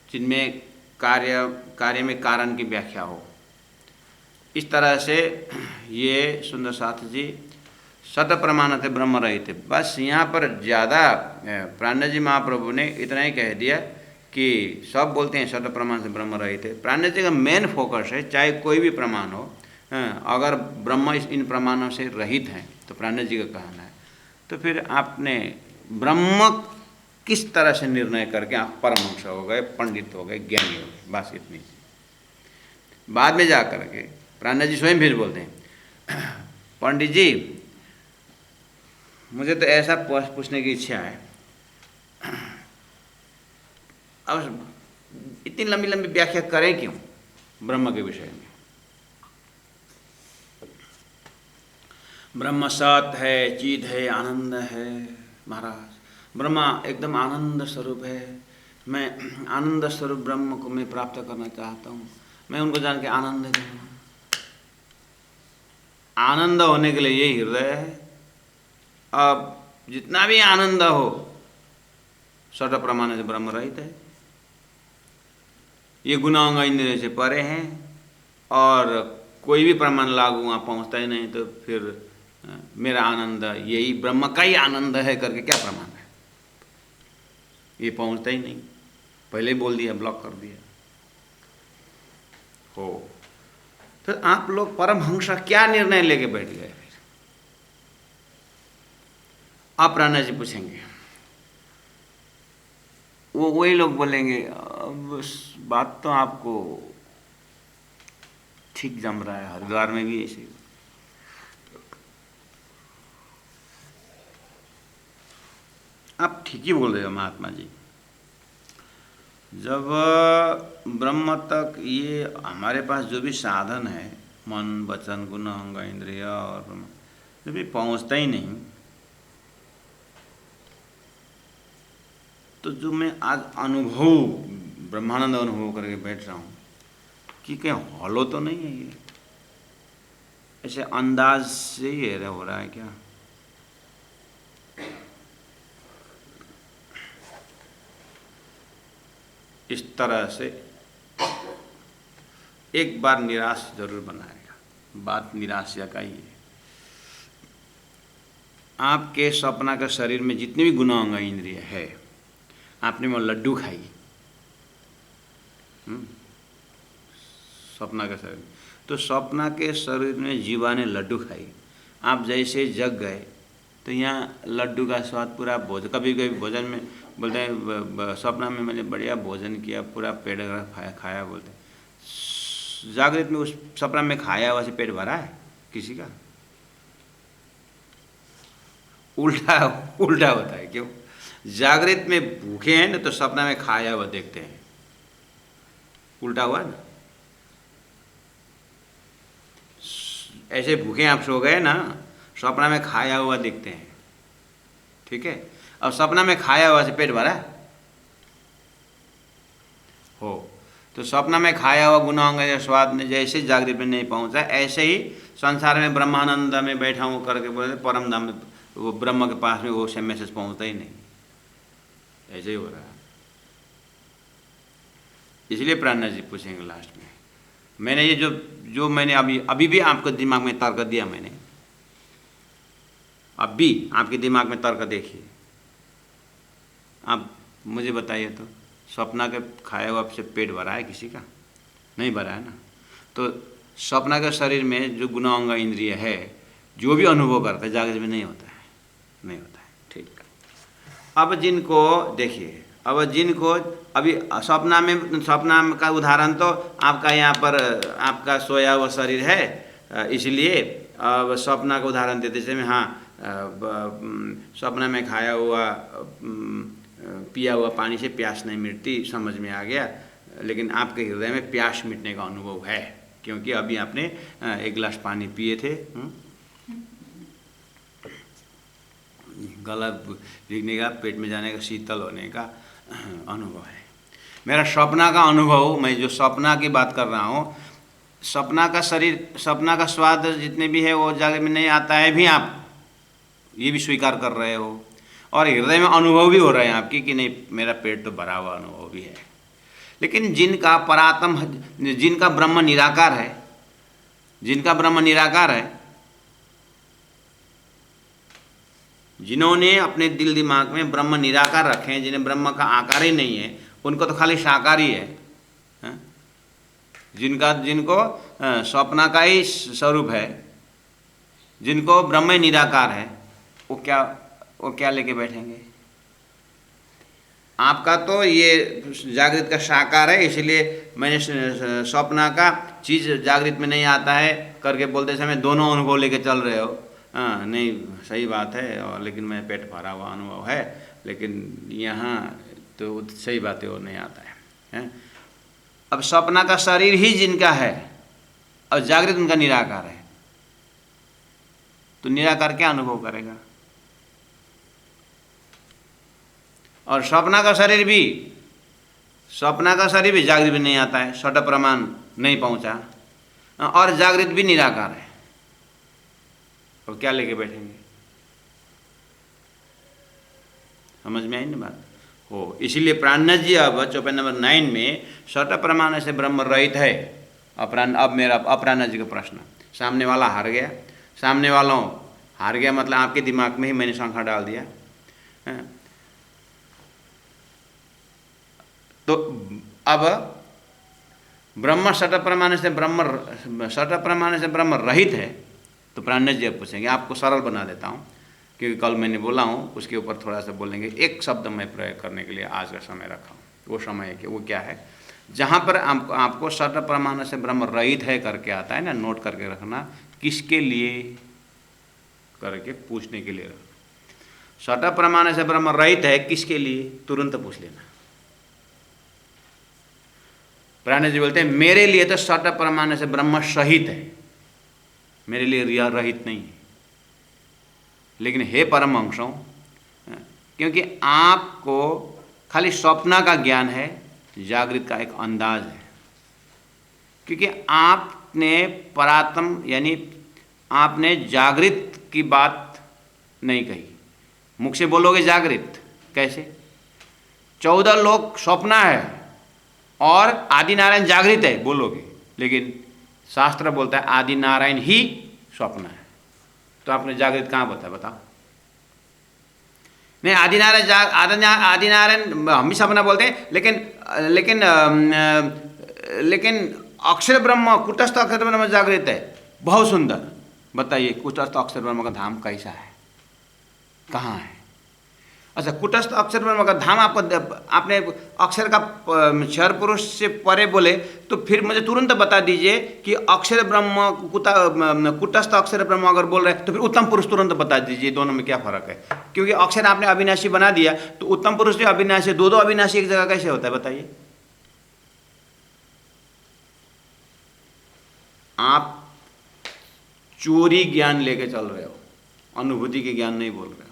जिनमें कार्य में कारण की व्याख्या हो। इस तरह से ये सुंदर शास्त्र जी शत प्रमाण थे ब्रह्म रहित। बस यहाँ पर ज़्यादा प्राणजी महाप्रभु ने इतना ही कह दिया कि सब बोलते हैं शत प्रमाण से ब्रह्म रहित है। प्राणजी का मेन फोकस है, चाहे कोई भी प्रमाण हो, अगर ब्रह्म इन प्रमाणों से रहित हैं, तो प्राणजी का कहना है, तो फिर आपने ब्रह्म किस तरह से निर्णय करके आप परमहंस हो गए, पंडित हो गए, ज्ञानी हो गए। बस इतनी सी। बाद में जा कर के प्राणजी स्वयं फिर बोलते हैं, पंडित जी मुझे तो ऐसा पूछने की इच्छा है, अब इतनी लंबी लंबी व्याख्या करें क्यों ब्रह्म के विषय में? ब्रह्म सत है, चिद है, आनंद है। महाराज ब्रह्मा एकदम आनंद स्वरूप है। मैं आनंद स्वरूप ब्रह्म को मैं प्राप्त करना चाहता हूँ, मैं उनको जान के आनंद दूँगा। आनंद होने के लिए ये हृदय है। अब जितना भी आनंद हो, सठ प्रमाण से ब्रह्म रहित है। ये गुणांग इंद्रिय से परे हैं, और कोई भी प्रमाण लागू वहाँ पहुँचता ही नहीं, तो फिर मेरा आनंद यही ब्रह्म का ही आनंद है करके क्या प्रमाण है? ये पहुँचता ही नहीं, पहले ही बोल दिया, ब्लॉक कर दिया हो। तो आप लोग परमहंस क्या निर्णय लेके बैठ गए? फिर आप राणा जी पूछेंगे, वो वही लोग बोलेंगे अब बात तो आपको ठीक जम रहा है, हरिद्वार में भी ऐसे। आप ठीक ही बोल रहे हो महात्मा जी। जब ब्रह्म तक ये हमारे पास जो भी साधन है, मन वचन गुण अंग इंद्रिय और ब्रह्म, जो भी पहुँचता ही नहीं, तो जो मैं आज अनुभव ब्रह्मानंद अनुभव करके बैठ रहा हूँ कि कहीं हॉलो तो नहीं है ये? ऐसे अंदाज से ही हो रहा है क्या? इस तरह से एक बार निराश जरूर बनाएगा। बात निराशा का ही है। आपके सपना का शरीर में जितने भी गुण अंग इंद्रिय है, आपने वो लड्डू खाई, सपना का शरीर, तो सपना के शरीर में जीवा ने लड्डू खाई। आप जैसे जग गए तो यहाँ लड्डू का स्वाद पूरा भोजन, कभी कभी भोजन में बोलते हैं सपना में मैंने बढ़िया भोजन किया, पूरा पेट खाया बोलते हैं। जागृत में उस सपना में खाया हुआ से पेट भरा है किसी का? उल्टा उल्टा होता है। क्यों? जागृत में भूखे हैं ना, तो सपना में खाया हुआ देखते हैं। उल्टा हुआ ना। ऐसे भूखे आप सो गए ना, सपना में खाया हुआ दिखते हैं। ठीक है? अब सपना में खाया हुआ से पेट भरा हो, तो सपना में खाया हुआ गुणांग या स्वाद में जैसे जागृत में नहीं पहुंचा, ऐसे ही संसार में ब्रह्मानंद में बैठा हूँ करके बोले परम धाम में, वो ब्रह्म के पास में वो से मैसेज पहुंचता ही नहीं। ऐसे ही हो रहा है। इसलिए प्राणा जी पूछेंगे लास्ट में। मैंने ये जो मैंने अभी भी आपके दिमाग में तर्क दिया, मैंने अब भी आपके दिमाग में तर्क देखिए, आप मुझे बताइए तो सपना के खाया हुआ से पेट भरा है किसी का? नहीं भरा है ना। तो सपना के शरीर में जो गुना अंग इंद्रिय है, जो भी अनुभव करता है, जागृत में नहीं होता है, नहीं होता है। ठीक है। अब जिनको देखिए, अब जिनको अभी सपना का उदाहरण तो आपका यहाँ पर आपका सोया हुआ शरीर है, इसलिए अब सपना का उदाहरण देते समय हाँ, सपना में खाया हुआ पिया हुआ पानी से प्यास नहीं मिटती, समझ में आ गया। लेकिन आपके हृदय में प्यास मिटने का अनुभव है, क्योंकि अभी आपने एक गिलास पानी पिए थे। गला भीगने का, पेट में जाने का, शीतल होने का अनुभव है। मेरा सपना का अनुभव, मैं जो सपना की बात कर रहा हूँ, सपना का शरीर, सपना का स्वाद जितने भी है वो जागृत में नहीं आता है भी, आप ये भी स्वीकार कर रहे हो, और हृदय में अनुभव भी हो रहे हैं आपकी कि नहीं मेरा पेट तो भरा हुआ अनुभव भी है। लेकिन जिनका परात्म, जिनका ब्रह्म निराकार है, जिनका ब्रह्म निराकार है, जिन्होंने अपने दिल दिमाग में ब्रह्म निराकार रखे हैं, जिन्हें ब्रह्म का आकार ही नहीं है, उनको तो खाली साकार ही है। जिनको स्वप्ना का ही स्वरूप है, जिनको ब्रह्म निराकार है, वो क्या लेके बैठेंगे? आपका तो ये जागृत का साकार है, इसलिए मैंने स्वप्ना का चीज़ जागृत में नहीं आता है करके बोलते समय दोनों अनुभव लेके चल रहे हो। हाँ, नहीं सही बात है, और लेकिन मैं पेट भरा हुआ अनुभव है, लेकिन यहाँ तो सही बात है वो नहीं आता है। अब सपना का शरीर ही जिनका है और जागृत उनका निराकार है, तो निराकार क्या अनुभव करेगा? और सपना का शरीर भी जागृत भी नहीं आता है, सट प्रमाण नहीं पहुंचा, और जागृत भी निराकार है, तो क्या लेके बैठेंगे? समझ में आई ना बात? हो, इसीलिए प्राणनाथ जी अब चौपाई नंबर 9 में सट प्रमाण से ब्रह्म रहित है। अब मेरा प्राणनाथ जी का प्रश्न, सामने वाला हार गया, सामने वालों हार गया मतलब आपके दिमाग में ही मैंने शंका डाल दिया। तो अब ब्रह्म सट प्रमाण से ब्रह्म रहित है, तो प्राणनाथ जी अब पूछेंगे। आपको सरल बना देता हूँ, क्योंकि कल मैंने बोला हूँ, उसके ऊपर थोड़ा सा बोलेंगे। एक शब्द मैं प्रयोग करने के लिए आज का समय रखा हूँ, वो समय है, वो क्या है? जहाँ पर आपको सट प्रमाण से ब्रह्म रहित है करके आता है ना, नोट करके रखना, किसके लिए करके पूछने के लिए रखना। सट प्रमाण से ब्रह्म रहित है किसके लिए, तुरंत पूछ लेना। प्राणनाथ जी बोलते हैं मेरे लिए तो सट प्रमाण से ब्रह्म सहित है, मेरे लिए रहित नहीं है। लेकिन हे परमहंसों, क्योंकि आपको खाली स्वप्ना का ज्ञान है, जागृत का एक अंदाज है, क्योंकि आपने परात्म यानी आपने जागृत की बात नहीं कही। मुख से बोलोगे जागृत कैसे? 14 लोक स्वप्ना है और आदि नारायण जागृत है बोलोगे, लेकिन शास्त्र बोलता है आदि नारायण ही स्वप्न है। तो आपने जागृत कहाँ बताओ? नहीं, आदि नारायण हम भी सपना बोलते हैं, लेकिन अक्षर ब्रह्म, कुटस्थ अक्षर ब्रह्म जागृत है। बहुत सुंदर, बताइए कुटस्थ अक्षर ब्रह्म का धाम कैसा है, कहाँ है? अच्छा, कुटस्थ अक्षर ब्रह्म का धाम आपने अक्षर का क्षर पुरुष से परे बोले, तो फिर मुझे तुरंत बता दीजिए कि अक्षर ब्रह्म कुटस्थ अक्षर ब्रह्म अगर बोल रहे हैं तो फिर उत्तम पुरुष तुरंत बता दीजिए, दोनों में क्या फर्क है? क्योंकि अक्षर आपने अविनाशी बना दिया, तो उत्तम पुरुष जो अविनाशी, दो अविनाशी एक जगह कैसे होता है बताइए? आप चोरी ज्ञान लेके चल रहे हो, अनुभूति के ज्ञान नहीं बोल रहे हो।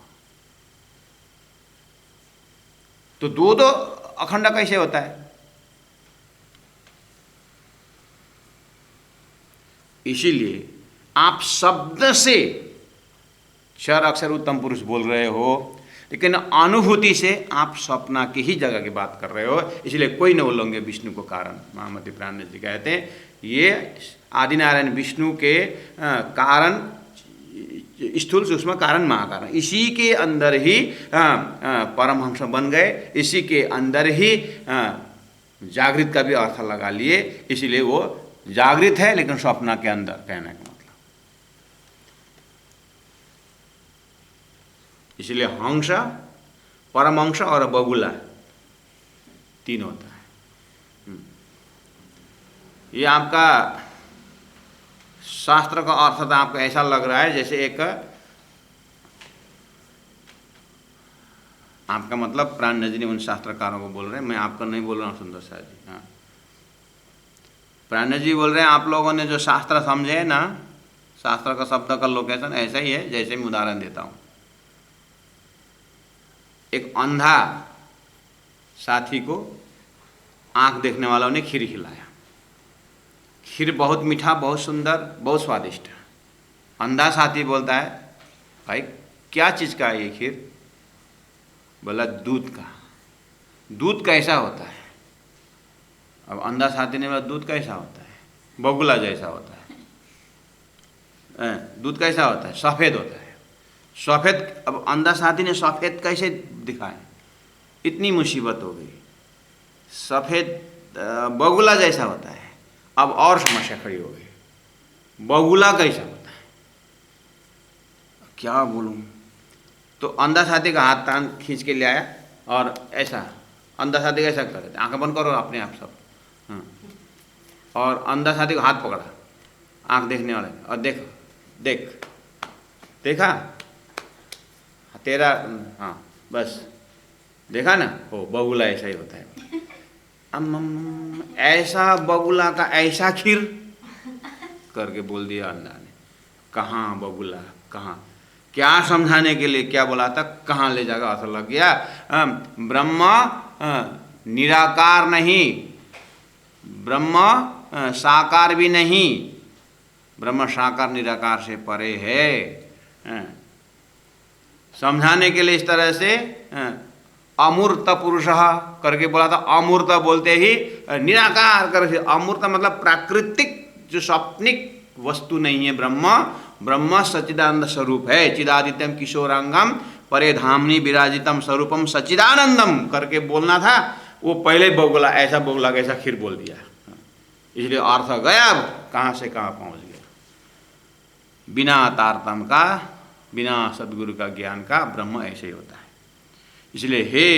तो दो अखंड कैसे होता है? इसीलिए आप शब्द से क्षर अक्षर उत्तम पुरुष बोल रहे हो, लेकिन अनुभूति से आप स्वप्ना की ही जगह की बात कर रहे हो। इसलिए कोई न बोलोगे विष्णु को कारण। महामती प्राणनाथ जी कहते हैं ये आदिनारायण विष्णु के कारण स्थूल सूक्ष्म कारण महाकारण, इसी के अंदर ही परमहंस बन गए, इसी के अंदर ही जागृत का भी अर्थ लगा लिए, इसीलिए वो जागृत है लेकिन स्वप्न के अंदर, कहने का मतलब। इसलिए हंस, परमहंस और बगुला तीन होता है। ये आपका शास्त्र का अर्थ तो आपको ऐसा लग रहा है जैसे एक आपका मतलब प्राणजी ने उन शास्त्रकारों को बोल रहे हैं, मैं आपका नहीं बोल रहा हूँ सुंदर शाह जी। हाँ, प्राणजी बोल रहे हैं आप लोगों ने जो शास्त्र समझे ना, शास्त्र का शब्द का लोकेशन ऐसा ही है जैसे मैं उदाहरण देता हूँ। एक अंधा साथी को आंख देखने वालों ने खीर खिलाया, खीर बहुत मीठा, बहुत सुंदर, बहुत स्वादिष्ट। अंधा साथी बोलता है भाई क्या चीज़ का है ये खीर? बोला दूध का। दूध कैसा होता है? अब अंधा साथी ने बोला दूध कैसा होता है? बगुला जैसा होता है। दूध कैसा होता है? सफ़ेद होता है। सफ़ेद। अब अंधा साथी ने सफ़ेद कैसे दिखाए? इतनी मुसीबत हो गई। सफ़ेद बगुला जैसा होता है। अब और समस्या खड़ी हो गई, बगुला कैसा होता है? क्या बोलूं? तो अंधा साथी का हाथ तान खींच के ले आया और ऐसा अंधा साथी कैसा करे, आंखें बंद करो अपने आप सब। हाँ, और अंधा साथी का हाथ पकड़ा, आंख देखने वाले, और देख देख देखा तेरा, हाँ बस देखा ना, वो बगुला ऐसा ही होता है। ऐसा बगुला का ऐसा खीर करके बोल दिया अंधा ने। कहाँ बगुला, कहाँ? क्या समझाने के लिए क्या बोला था, कहाँ ले जाकर असर लग गया। ब्रह्म निराकार नहीं, ब्रह्म साकार भी नहीं, ब्रह्म साकार निराकार से परे है। समझाने के लिए इस तरह से अमूर्त पुरुष करके बोला था। अमूर्त बोलते ही निराकार करके, अमूर्त मतलब प्राकृतिक जो स्वप्निक वस्तु नहीं है ब्रह्म। ब्रह्म सच्चिदानंद स्वरूप है। चिदादित्यम किशोरांगम परे धामनी विराजितम स्वरूपम सच्चिदानंदम करके बोलना था। वो पहले बगुला, ऐसा बगुला कैसा खीर बोल दिया, इसलिए अर्थ गया कहाँ से कहाँ पहुँच गया। बिना तारतम का, बिना सदगुरु का ज्ञान का ब्रह्म ऐसे ही होता है। इसलिए हे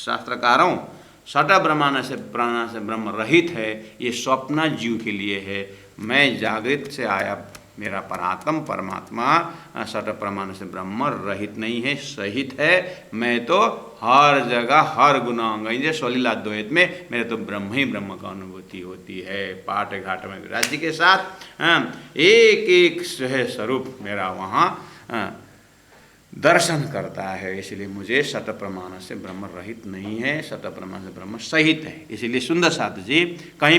शास्त्रकारों, सट ब्रह्मांड से प्राण से ब्रह्म रहित है, ये स्वप्न जीव के लिए है। मैं जागृत से आया, मेरा परात्म परमात्मा सट प्रमाण से ब्रह्म रहित नहीं है, सहित है। मैं तो हर जगह हर गुणांग स्वलीला द्वैत में मेरे तो ब्रह्म ही ब्रह्म का अनुभूति होती है। पाठ घाट में राज्य के साथ एक एक स्वरूप मेरा वहाँ दर्शन करता है। इसलिए मुझे सत प्रमाण से ब्रह्म रहित नहीं है, सत प्रमाण से ब्रह्म सहित है। इसीलिए सुंदर साथ जी कहीं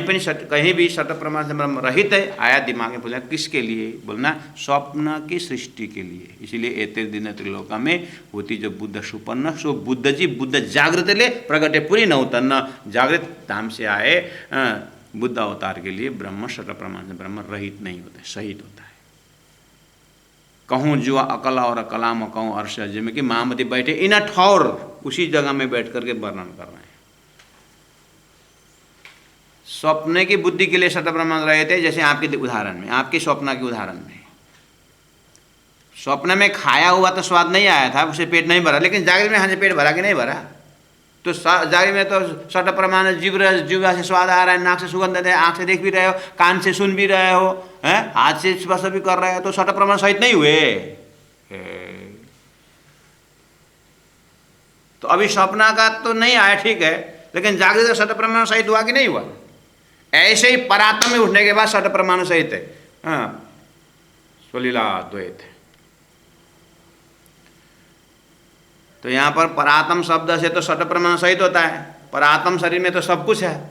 भी सत प्रमाण से ब्रह्म रहित है आया दिमाग में बोलना किसके लिए? बोलना स्वप्न की सृष्टि के लिए। इसीलिए एते दिन त्रिलोका में होती जो बुद्ध सुपन्न सो बुद्ध जी बुद्ध जागृत ले प्रगटे पूरी नौतन्न। जागृत धाम से आए बुद्ध अवतार के लिए ब्रह्म सत प्रमाण से ब्रह्म रहित नहीं होता, सहित होता है। कहूँ जुआ अकला और कलाम कहूँ अर्श, जिसमें कि महामती बैठे इन ठौर उसी जगह में बैठ करके वर्णन कर रहे हैं। स्वप्न की बुद्धि के लिए सत प्रमाण रहे थे, जैसे आपके उदाहरण में, आपके स्वप्न के उदाहरण में। स्वप्न में खाया हुआ तो स्वाद नहीं आया था, उसे पेट नहीं भरा, लेकिन जागृत में हाँ से पेट भरा कि नहीं भरा? तो जागृत में तो सट प्रमाण जीवा से स्वाद आ रहा है, नाक से सुगंध है, आँख से देख भी रहे हो, कान से सुन भी रहे हो, हैं, हाथ से स्पर्श भी कर रहे हो, तो सट प्रमाण सहित नहीं हुए। तो अभी स्वप्न का तो नहीं आया, ठीक है, लेकिन जागृत का सट प्रमाण सहित हुआ कि नहीं हुआ? ऐसे ही परात्म में उठने के बाद सट प्रमाण सहित है। हाँ, स्वलीला द्वैत है। तो यहाँ पर परात्म शब्द से तो सट प्रमाण सहित होता है। परात्म शरीर में तो सब कुछ है,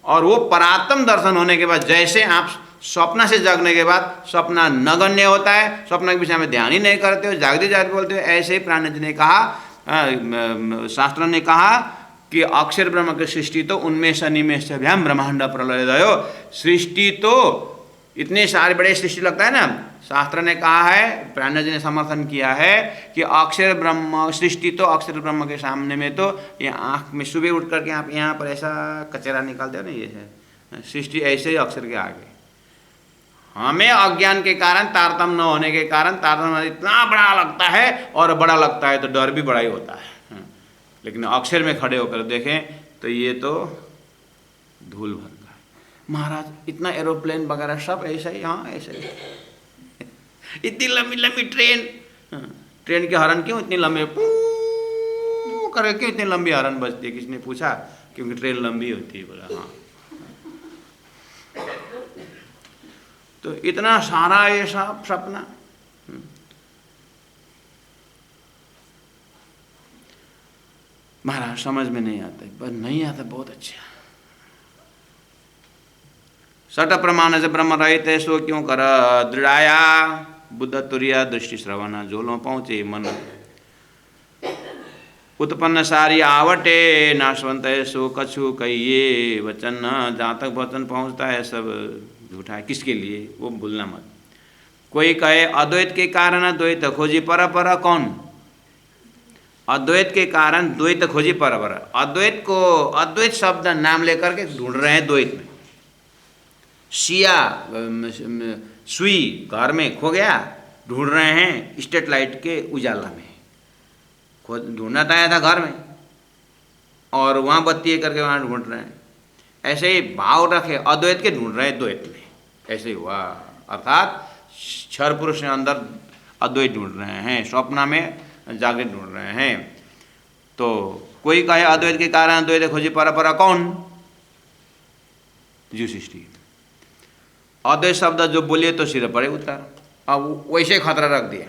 और वो परात्म दर्शन होने के बाद जैसे आप स्वप्न से जगने के बाद स्वप्न नगण्य होता है, स्वप्न के विषय में ध्यान ही नहीं करते हो, जागृत जागृत बोलते हो। ऐसे ही प्राणजी ने कहा, शास्त्र ने कहा कि अक्षर ब्रह्म की सृष्टि तो उन्मेष निमेष भ्याम ब्रह्मांड प्रलयोदयो। सृष्टि तो इतने सारे बड़े सृष्टि लगता है ना, शास्त्र ने कहा है, प्राणा जी ने समर्थन किया है कि अक्षर ब्रह्म सृष्टि तो अक्षर ब्रह्म के सामने में तो ये आँख में सुबह उठ करके आप यहाँ पर ऐसा कचरा निकालते हो ना, ये है सृष्टि ऐसे ही अक्षर के आगे। हमें अज्ञान के कारण, तारतम्य न होने के कारण तारतम्य इतना बड़ा लगता है, और बड़ा लगता है तो डर भी बड़ा ही होता है। लेकिन अक्षर में खड़े होकर देखें तो ये तो धूल भर का है। महाराज इतना एरोप्लेन वगैरह सब ऐसा ही, हाँ ऐसा ही। इतनी लंबी लंबी ट्रेन, ट्रेन के हॉर्न क्यों इतनी लंबे करे, क्यों इतनी लंबी हॉर्न बजती है? किसने पूछा? क्योंकि ट्रेन लंबी होती है। बोला हाँ। तो इतना सारा ये सब सपना, महाराज समझ में नहीं आता, बस नहीं आता, बहुत अच्छा। सट प्रमाण से ब्रह्म रहित सो क्यों कर दृढ़ाया, बुद्ध तुरिया दृष्टि श्रवण जोलो पहुँचे मन, उत्पन्न सारी आवटे नाशवंत है सो कछु कहिए वचन, जहाँ तक वचन पहुँचता है सब झूठा है। किसके लिए? वो भूलना मत। कोई कहे अद्वैत के कारण अद्वैत खोजी पर पर, कौन? अद्वैत के कारण द्वैत खोजी पर पर। अद्वैत को, अद्वैत शब्द नाम लेकर के ढूंढ रहे हैं द्वैत में। सिया सुई घर में खो गया, ढूंढ रहे हैं स्ट्रीट लाइट के उजाला में। ढूंढना तो आया था घर में, और वहाँ बत्ती करके वहाँ ढूंढ रहे हैं। ऐसे ही भाव रखे, अद्वैत के ढूंढ रहे हैं द्वैत में, ऐसे ही हुआ। अर्थात क्षर पुरुष के अंदर अद्वैत ढूंढ रहे हैं, स्वप्न में जागृत ढूंढ रहे हैं। तो कोई कहे अद्वैत के कारण अद्वैत खोजी पर पर, कौन? जीव सृष्टि। अद्वैत शब्द जो बोलिए तो सिर पड़े उतार। अब वैसे खतरा रख दिया,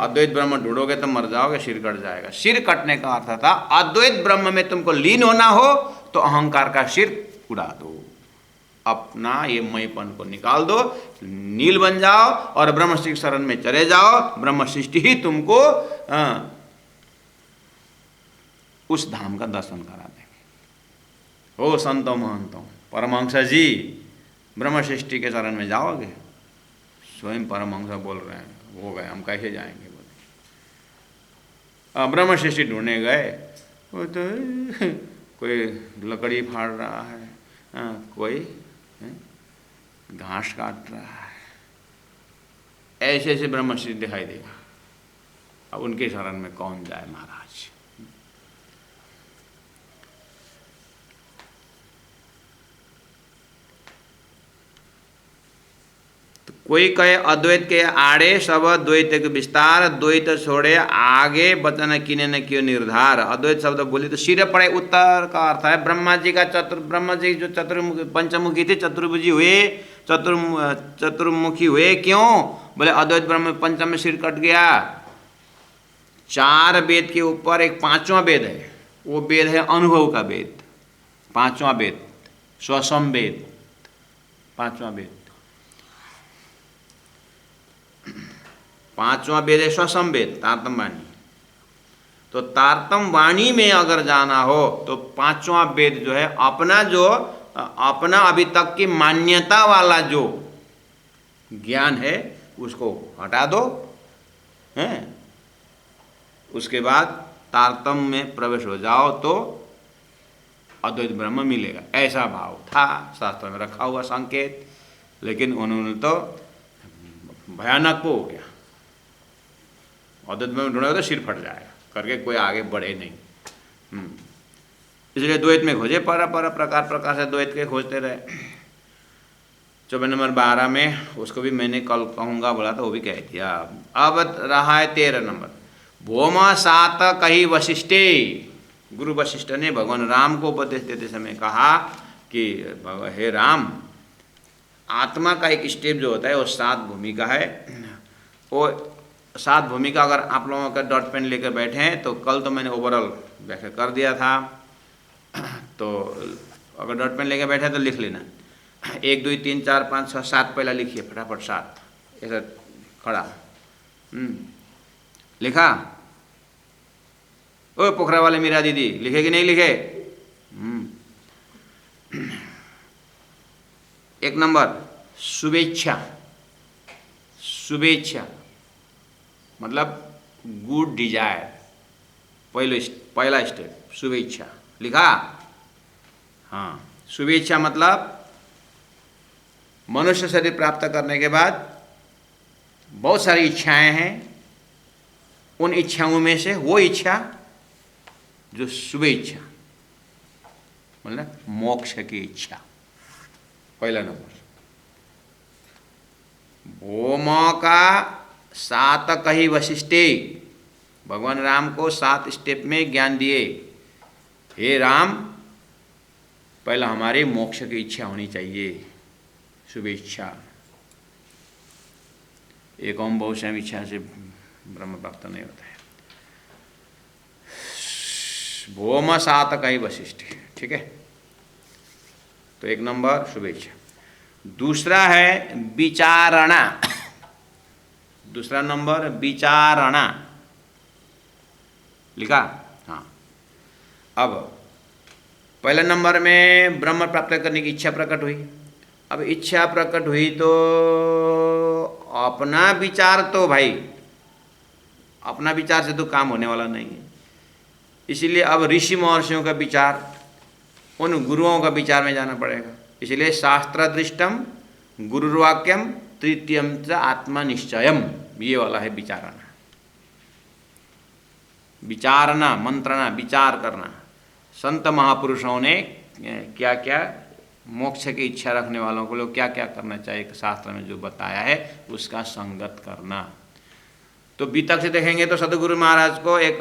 अद्वैत ब्रह्म ढूंढोगे तो मर जाओगे, सिर कट जाएगा। सिर कटने का अर्थ था अद्वैत ब्रह्म में तुमको लीन होना हो तो अहंकार का सिर उड़ा दो, अपना ये मईपन को निकाल दो, नील बन जाओ और ब्रह्म सृष्टि शरण में चले जाओ। ब्रह्म सृष्टि ही तुमको उस धाम का दर्शन करा देंगे। ओ संतों महंतों, परमहंस जी, ब्रह्म सृष्टि के चरण में जाओगे? स्वयं परमहंस बोल रहे हैं, हो गए, हम कैसे जाएंगे? बोले ब्रह्म सृष्टि ढूंढने गए, वो तो कोई लकड़ी फाड़ रहा है, कोई घास काट रहा है, ऐसे ऐसे ब्रह्म सृष्टि दिखाई देगा। अब उनके शरण में कौन जाए महाराज? कोई कहे अद्वैत के आड़े सब द्वैत के विस्तार, द्वैत छोड़े आगे वचन किने न क्यों निर्धार। अद्वैत शब्द बोले तो सिर पड़े उत्तर का अर्थ है ब्रह्मा जी का ब्रह्मा जी जो चतुर्मुखी पंचमुखी थे, चतुर्भुजी हुए, चतुर्मुखी हुए, क्यों? बोले अद्वैत ब्रह्म पंचम में सिर कट गया। 4 वेद के ऊपर एक 5वां वेद है, वो वेद है अनुभव का वेद। 5वां वेद स्वसम वेद, 5वां वेद, 5वां वेद है स्वसम वेद, तारतम वाणी। तो तारतम वाणी में अगर जाना हो तो 5वां वेद जो है अपना अभी तक की मान्यता वाला जो ज्ञान है उसको हटा दो, हैं? उसके बाद तारतम में प्रवेश हो जाओ तो अद्वैत ब्रह्म मिलेगा। ऐसा भाव था, शास्त्र में रखा हुआ संकेत, लेकिन उन्होंने तो भयानक हो गया। अद्वैत में ढूंढोगे तो सिर फट जाएगा करके कोई आगे बढ़े नहीं। इसलिए द्वैत में खोजे, पर प्रकार प्रकार से द्वैत के खोजते रहे। 24 नंबर 12 में उसको भी मैंने कल कहूँगा बोला था, वो भी कह दिया। अब रहा है 13 नंबर, भौम सात कही वशिष्ठे। गुरु वशिष्ठ ने भगवान राम को उपदेश देते समय कहा कि हे राम, आत्मा का एक स्टेप जो होता है वो 7 भूमिका है। वो 7 भूमिका अगर आप लोगों का डॉट पेन लेकर बैठे हैं तो कल तो मैंने ओवरऑल व्याख्या कर दिया था, तो अगर डॉट पेन लेकर बैठे तो लिख लेना। 1 2 3 4 5 6 7 पहला लिखिए फटाफट, 7 ऐसा खड़ा। लिखा? ओ पोखरा वाले मीरा दीदी, लिखे कि नहीं लिखे? 1 नंबर शुभेच्छा। शुभेच्छा मतलब गुड डिजायर, पहला स्टेप शुभेच्छा लिखा। हाँ, शुभेच्छा मतलब मनुष्य शरीर प्राप्त करने के बाद बहुत सारी इच्छाएं हैं, उन इच्छाओं में से वो इच्छा जो शुभेच्छा मतलब मोक्ष की इच्छा, पहला नंबर। भौम का 7 कही वशिष्ठे, भगवान राम को 7 स्टेप में ज्ञान दिए। हे राम, पहला हमारे मोक्ष की इच्छा होनी चाहिए, शुभेच्छा। एक ओम बहुशम इच्छा से ब्रह्म प्राप्त नहीं होता है। भौम 7 कही वशिष्ठ, ठीक है। तो एक नंबर शुभेच्छा। दूसरा है विचारणा, दूसरा नंबर विचारणा लिखा। हाँ, अब पहले नंबर में ब्रह्म प्राप्त करने की इच्छा प्रकट हुई। अब इच्छा प्रकट हुई तो अपना विचार तो भाई, अपना विचार से तो काम होने वाला नहीं है, इसीलिए अब ऋषि महर्षियों का विचार, उन गुरुओं का विचार में जाना पड़ेगा। इसलिए शास्त्र दृष्टम गुरुर्वाक्यम तृतीयम च आत्मनिश्चयम, ये वाला है विचारणा। विचारना, मंत्रणा, विचार करना। संत महापुरुषों ने क्या क्या मोक्ष की इच्छा रखने वालों को लोग क्या क्या करना चाहिए, शास्त्र में जो बताया है उसका संगत करना। तो बीतक से देखेंगे तो सदगुरु महाराज को, एक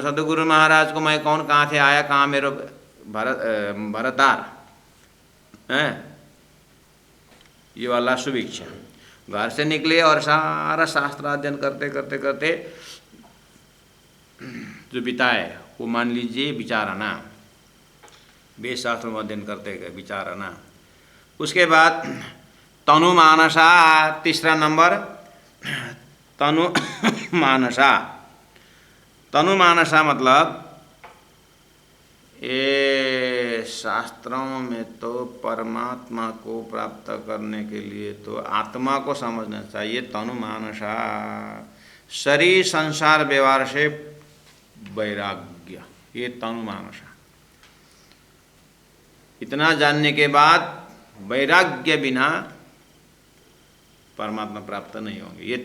सदगुरु महाराज को मैं कौन कहाँ से आया, कहाँ मेरे भरतार हैं, ये वाला शुभेच्छा। घर से निकले और सारा शास्त्र अध्ययन करते करते करते जो बिताए वो मान लीजिए विचारना, वेद शास्त्र में अध्ययन करते गए विचारना। उसके बाद तनु मानसा, तीसरा नंबर तनु मानसा। तनु मानसा मतलब ये शास्त्रों में तो परमात्मा को प्राप्त करने के लिए तो आत्मा को समझना चाहिए। तनु मानसा, शरीर संसार व्यवहार से वैराग्य, ये तनु मानसा। इतना जानने के बाद वैराग्य बिना परमात्मा प्राप्त नहीं होंगे। ये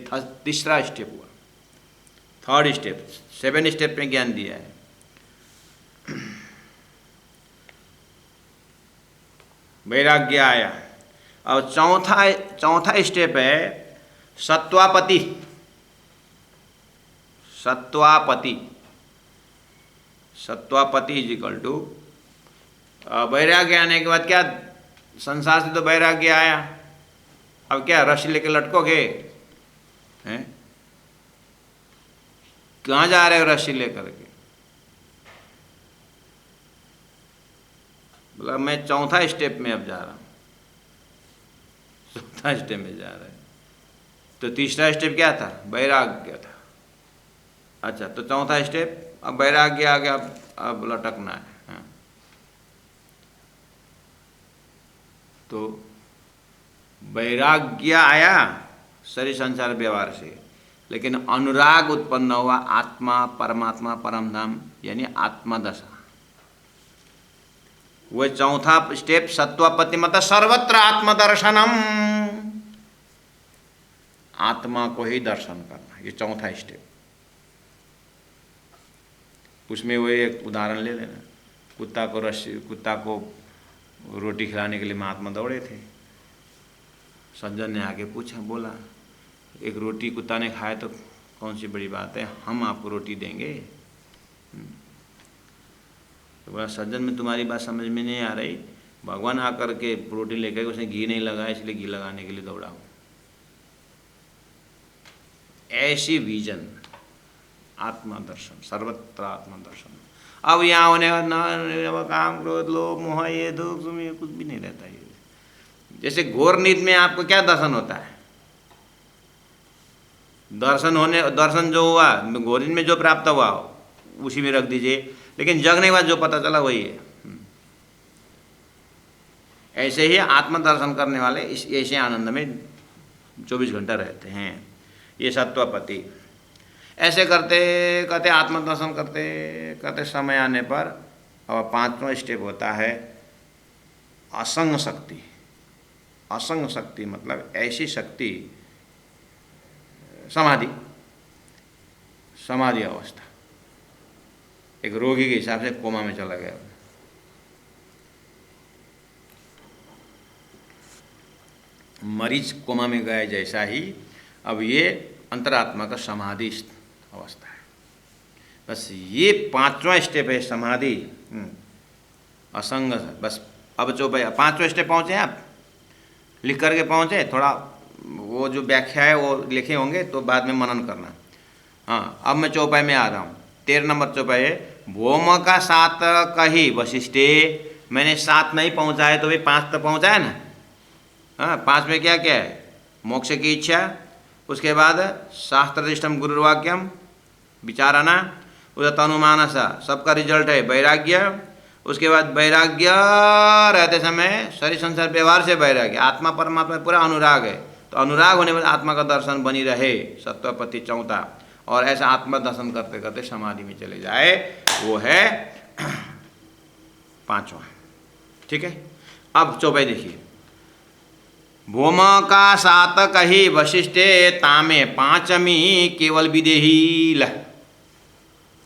तीसरा स्टेप हुआ। थर्ड स्टेप, 7 स्टेप में ज्ञान दिया है। वैराग्य आया। अब चौथा स्टेप है सत्वापति। सत्वापति, सत्वापति इज इक्वल टू, वैराग्य आने के बाद क्या, संसार से तो वैराग्य आया, अब क्या रस्सी लेके लटकोगे हैं, कहाँ जा रहे हो रस्सी लेकर के? बोला मैं चौथा स्टेप में अब जा रहा हूँ, चौथा स्टेप में जा रहे हैं। तो तीसरा स्टेप क्या था? वैराग्य था। अच्छा, तो चौथा स्टेप अब वैराग्य आ गया, अब लटकना है। हाँ। तो वैराग्य आया शरीर संसार व्यवहार से, लेकिन अनुराग उत्पन्न हुआ आत्मा, परमात्मा, परम धाम यानी आत्मदशा। वह चौथा स्टेप सत्वापत्ति मतलब सर्वत्र आत्मदर्शनम, आत्मा को ही दर्शन करना, ये चौथा स्टेप। उसमें वो एक उदाहरण ले लेना, कुत्ता को रोटी खिलाने के लिए महात्मा दौड़े थे। सज्जन ने आगे पूछा, बोला एक रोटी कुत्ता ने खाया तो कौन सी बड़ी बात है, हम आपको रोटी देंगे। तो बोला सज्जन में तुम्हारी बात समझ में नहीं आ रही, भगवान आकर के रोटी लेकर उसने घी नहीं लगाया इसलिए घी लगाने के लिए दौड़ा हूँ। ऐसी विजन, आत्मदर्शन, सर्वत्र आत्मदर्शन। अब यहाँ होने का काम, क्रोध, लोभ, मोह, ये दुख, ये कुछ भी नहीं रहता है। जैसे घोर नींद में आपको क्या दर्शन होता है? दर्शन जो हुआ घोर नींद में जो प्राप्त हुआ उसी में रख दीजिए, लेकिन जगने के बाद जो पता चला वही है। ऐसे ही आत्मदर्शन करने वाले इस ऐसे आनंद में 24 घंटा रहते हैं। ये सत्वपति। ऐसे करते करते आत्मदर्शन करते करते समय आने पर अब 5वां स्टेप होता है असंग शक्ति। असंग शक्ति मतलब ऐसी शक्ति, समाधि, समाधि अवस्था। एक रोगी के हिसाब से कोमा में चला गया, मरीज कोमा में गए जैसा ही अब ये अंतरात्मा का समाधि अवस्था है। बस ये 5वां स्टेप है समाधि, असंग। बस अब जो 5वां स्टेप पहुँचे आप, लिख करके पहुँचे, थोड़ा वो जो व्याख्या है वो लिखे होंगे तो बाद में मनन करना। हाँ, अब मैं चौपाई में आ रहा हूँ। 13 नंबर चौपाई है, भौम का 7 कही वशिष्ठे। मैंने 7 नहीं पहुँचा है तो भी 5 तो पहुँचा है ना। हाँ, 5 में क्या क्या है? मोक्ष की इच्छा, उसके बाद शास्त्रदिष्टम गुरुवाक्यम विचाराना, उधर तनुमानसा, सबका रिजल्ट है वैराग्य। उसके बाद वैराग्य रहते समय शरीर संसार व्यवहार से वैराग्य, आत्मा परमात्मा पूरा अनुराग है, तो अनुराग होने पर आत्मा का दर्शन बनी रहे, सत्वपति 4। और ऐसा आत्मा दर्शन करते करते समाधि में चले जाए, वो है 5वां। ठीक है, अब चौपाई देखिए, भौम का 7 कही वशिष्ठे तामे 5वीं केवल विदेही।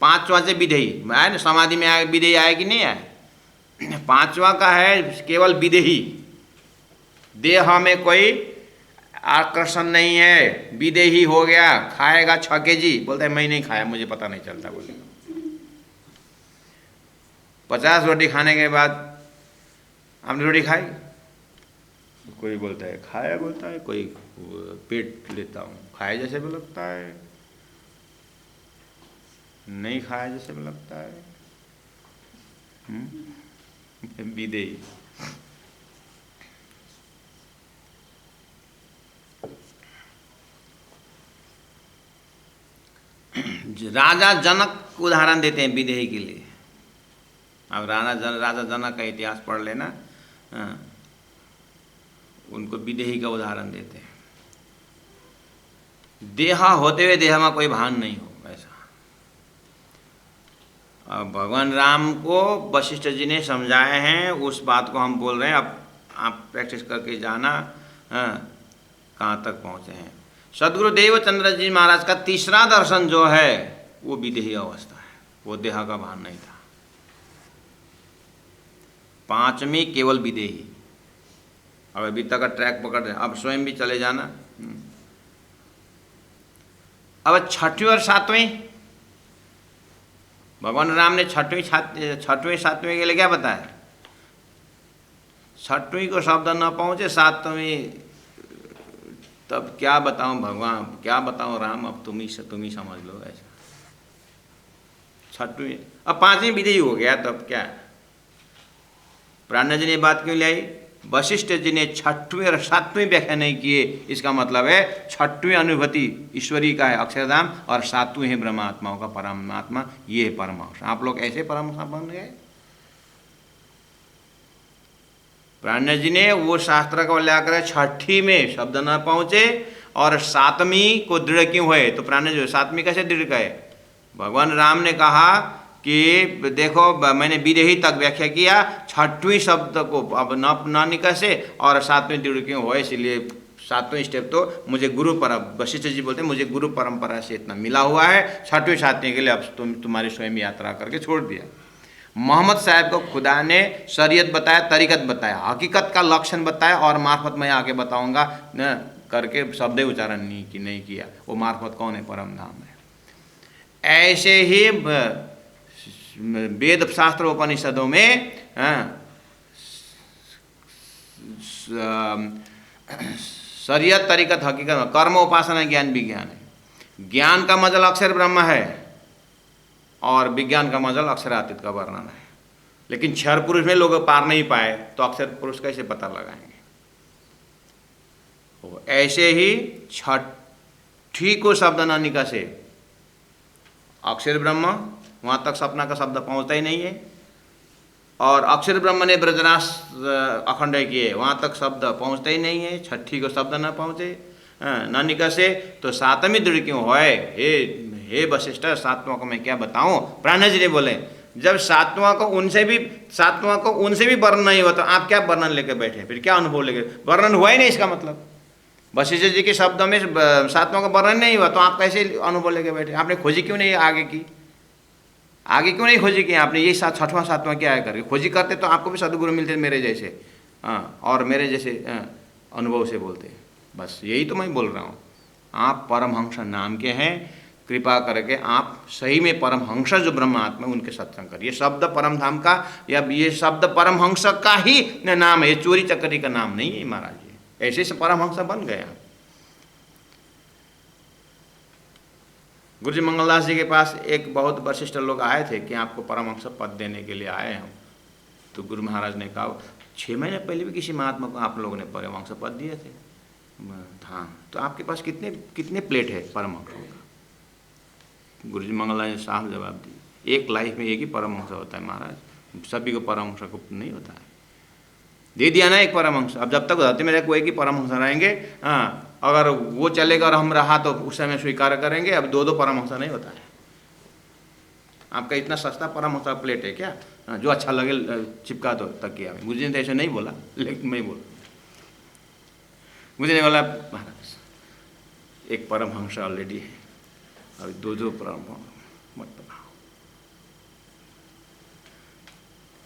5वां से विदेही आए ना, समाधि में आए विदेही आए कि नहीं आए? 5वां का है केवल विदेही, देह में कोई आकर्षण नहीं है, विदेही हो गया। खाएगा 6 kg, बोलता है मैं नहीं खाया, मुझे पता नहीं चलता। बोले 50 रोटी खाने के बाद आपने रोटी खाई, कोई बोलता है खाया, बोलता है कोई पेट लेता हूँ, खाए जैसे भी लगता है, नहीं खाया जैसे भी लगता है। विदेही। राजा जनक उदाहरण देते हैं विदेही के लिए। अब राजा जनक का इतिहास पढ़ लेना, उनको विदेही का उदाहरण देते हैं। देहा होते हुए देह में कोई भान नहीं हो, ऐसा। अब भगवान राम को वशिष्ठ जी ने समझाए हैं, उस बात को हम बोल रहे हैं। अब आप प्रैक्टिस करके जाना कहाँ तक पहुँचे हैं। सदगुरुदेव चंद्र जी महाराज का 3रा दर्शन जो है वो विदेही अवस्था है, वो देहा का भान नहीं था। 5वीं केवल विदेही। अब अभी तक का ट्रैक पकड़ रहे, अब स्वयं भी चले जाना। अब 6वीं और 7वीं, भगवान राम ने 6वीं 7वीं के लिए क्या बताया? 6वीं को शब्द न पहुँचे, 7वीं तब क्या बताऊं भगवान, क्या बताऊं राम, अब तुम ही समझ लो ऐसा। 6वीं, अब 5वीं विदेही हो गया, तब क्या? प्राण जी ने बात क्यों लाई? वशिष्ठ जी ने 6वीं और 7वीं व्याख्या नहीं किए, इसका मतलब है 6वीं अनुभूति ईश्वरी का है अक्षरधाम, और 7वीं है ब्रह्मात्माओं का परमात्मा, ये है परमात्मा। आप लोग ऐसे परमात्मा बन गए। प्राण जी ने वो शास्त्र को लेकर 6वीं में शब्द न पहुँचे और 7वीं को दृढ़ क्यों हुए? तो प्राण जी 7वीं कैसे दृढ़ कहे? भगवान राम ने कहा कि देखो मैंने विदेही तक व्याख्या किया, 6वीं शब्द को अब न निकसे और 7वीं दृढ़ क्यों हुए, इसलिए 7वीं स्टेप तो मुझे गुरु परम, वशिष्ठ जी बोलते मुझे गुरु परंपरा से इतना मिला हुआ है, 6वीं 7वीं के लिए अब तुम्हारी स्वयं यात्रा करके छोड़ दिया। मोहम्मद साहब को खुदा ने शरीयत बताया, तरीकत बताया, हकीकत का लक्षण बताया, और मार्फत मैं आके बताऊंगा न करके शब्द उच्चारण नहीं किया। वो मार्फत कौन है? परम धाम है। ऐसे ही वेद शास्त्र उपनिषदों में शरीयत तरीकत हकीकत कर्म उपासना ज्ञान विज्ञान है। ज्ञान का मजल अक्षर ब्रह्म है और विज्ञान का मजल अक्षरातीत का वर्णन है। लेकिन क्षर पुरुष में लोग पार नहीं पाए तो अक्षर पुरुष कैसे पता लगाएंगे? ऐसे ही 6ठी को शब्द न निकसे, अक्षर ब्रह्म वहाँ तक सपना का शब्द पहुँचता ही नहीं है, और अक्षर ब्रह्म ने ब्रजनाश अखंड किए, वहाँ तक शब्द पहुँचता ही नहीं है। 6ठी को शब्द न पहुँचे, नानिका से तो सातमी दृढ़ क्यों होए। हे वशिष्ठ, सातवां को मैं क्या बताऊं। प्राण जी ने बोले जब सातवां को उनसे भी वर्णन नहीं हुआ तो आप क्या वर्णन लेकर बैठे, फिर क्या अनुभव लेकर, वर्णन हुआ ही नहीं इसका मतलब। वशिष्ठ जी के शब्दों में सातवां का वर्णन नहीं हुआ तो आप कैसे अनुभव लेकर बैठे। आपने खोजी क्यों नहीं आगे क्यों नहीं खोजी कि आपने ये छठवां सातवां क्या है करके खोजी करते तो आपको भी सदगुरु मिलते मेरे जैसे, और मेरे जैसे अनुभव से बोलते। बस यही तो मैं बोल रहा हूँ। आप परमहंस नाम के हैं, कृपा करके आप सही में परमहंस जो ब्रह्मात्मा उनके सत्संग करिए। शब्द परम धाम का या ये शब्द परमहंस का ही नाम है, चोरी चकरी का नाम नहीं है महाराज जी। ऐसे से परमहंस बन गया। गुरु जी मंगलदास जी के पास एक बहुत वरिष्ठ लोग आए थे कि आपको परमहंस पद देने के लिए आए हैं। तो गुरु महाराज ने कहा 6 महीने पहले भी किसी महात्मा को आप लोगों ने परमहंस पद दिए थे। हाँ, तो आपके पास कितने प्लेट है परमहंस का। गुरु जी मंगलदास ने साफ जवाब दिया, एक लाइफ में एक ही परमहंस होता है महाराज, सभी को परमहंस को नहीं होता है। दे दिया ना एक परमहंस। अब जब तक धरती में कोई की परमहंस रहेंगे, हाँ, अगर वो चलेगा और हम रहा तो उस समय स्वीकार करेंगे। अब 2 परमहंस नहीं होता है। आपका इतना सस्ता परमहंस प्लेट है क्या, जो अच्छा लगे चिपका दो तकिया में। मुझे तो ऐसे नहीं बोला, लेकिन मैं बोला, मुझे नहीं बोला महाराज एक परमहंस ऑलरेडी है, अभी 2 परमहंस मत बनाओ।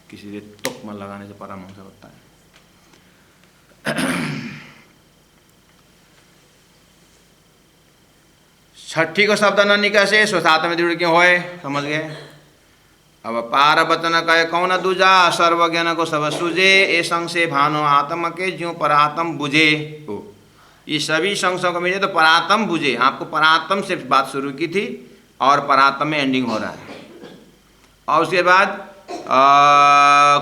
किसी से तुक्मा लगाने से परमहंस होता है। छठी को शब्द न निकसे सो सात में दृढ़ क्यों होए, समझ गए। अब पार वचन कहे कौन दूजा, सर्वज्ञान को सब सूझे, ए संग से भानो आत्म के ज्यों परात्म बुझे। ये सभी संशयों को मिले तो परात्म बुझे। आपको परात्म से बात शुरू की थी और परात्म में एंडिंग हो रहा है। और उसके बाद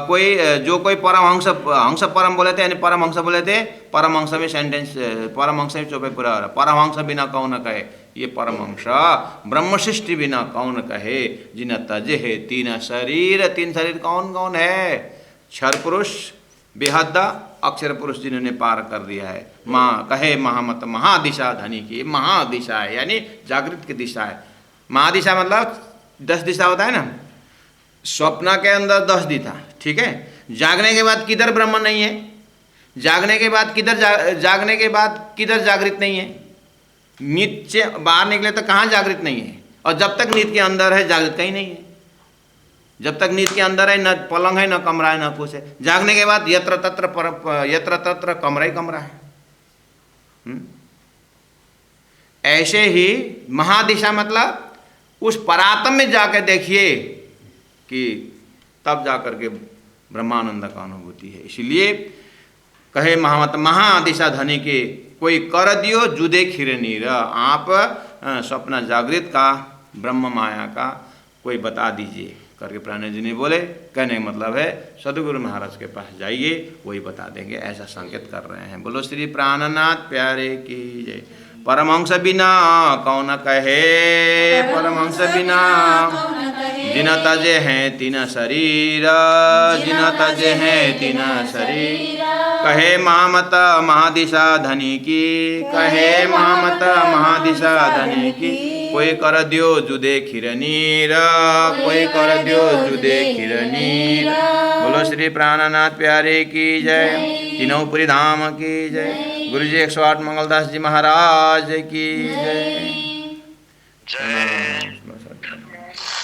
कोई परमहंस हंस परम बोले थे, यानी परमहंस बोले थे, परमहंस में सेंटेंस, परमहंस में चौपे पूरा हो रहा। परमहंस बिना कौन कहे, ये परमहंस ब्रह्मशिष्टि बिना कौन कहे, जिन तजे है 3 शरीर। 3 शरीर कौन कौन है, क्षर पुरुष, बेहद अक्षर पुरुष जिन्होंने पार कर दिया है। माँ कहे महामत महादिशा धनी की, महादिशा है यानी जागृत की दिशा है। महादिशा मतलब 10 दिशा होता है ना, स्वप्न के अंदर 10 दिशा, ठीक है। जागने के बाद किधर ब्रह्म नहीं है, जागने के बाद किधर जागृत नहीं है। नींद से बाहर निकले तो कहाँ जागृत नहीं है, और जब तक नींद के अंदर है जागृत कहीं नहीं है। जब तक नींद के अंदर है, न पलंग है, न कमरा है, न कुछ है। जागने के बाद यत्र तत्र कमरा ही कमरा है। ऐसे ही महादिशा मतलब उस परात्म में जाकर देखिए कि तब जाकर के ब्रह्मानंद का अनुभूति है। इसलिए कहे महामत महादिशा धनी के कोई कर दियो जुदे खीर नीर। आप स्वप्न जागृत का ब्रह्म माया का कोई बता दीजिए करके प्राण जी ने बोले। कहने का मतलब है सदगुरु महाराज के पास जाइए, वही बता देंगे, ऐसा संकेत कर रहे हैं। बोलो श्री प्राणनाथ प्यारे की जय। परमहंस बिना कौन कहे, परमहंस बिना जिन तजे हैं 3 शरीर, जिन तजे हैं 3 शरीर। कहे महामत महादिशा धनी की, कहे महामत महादिशा धनी की। कोई कर दियो जुदे खीरनीर, कोई कर दियो जुदे खीरनीर। बोलो श्री प्राणनाथ प्यारे की जय, तीनों धाम की जय। गुरु जी 108 मंगलदास जी महाराज की जय।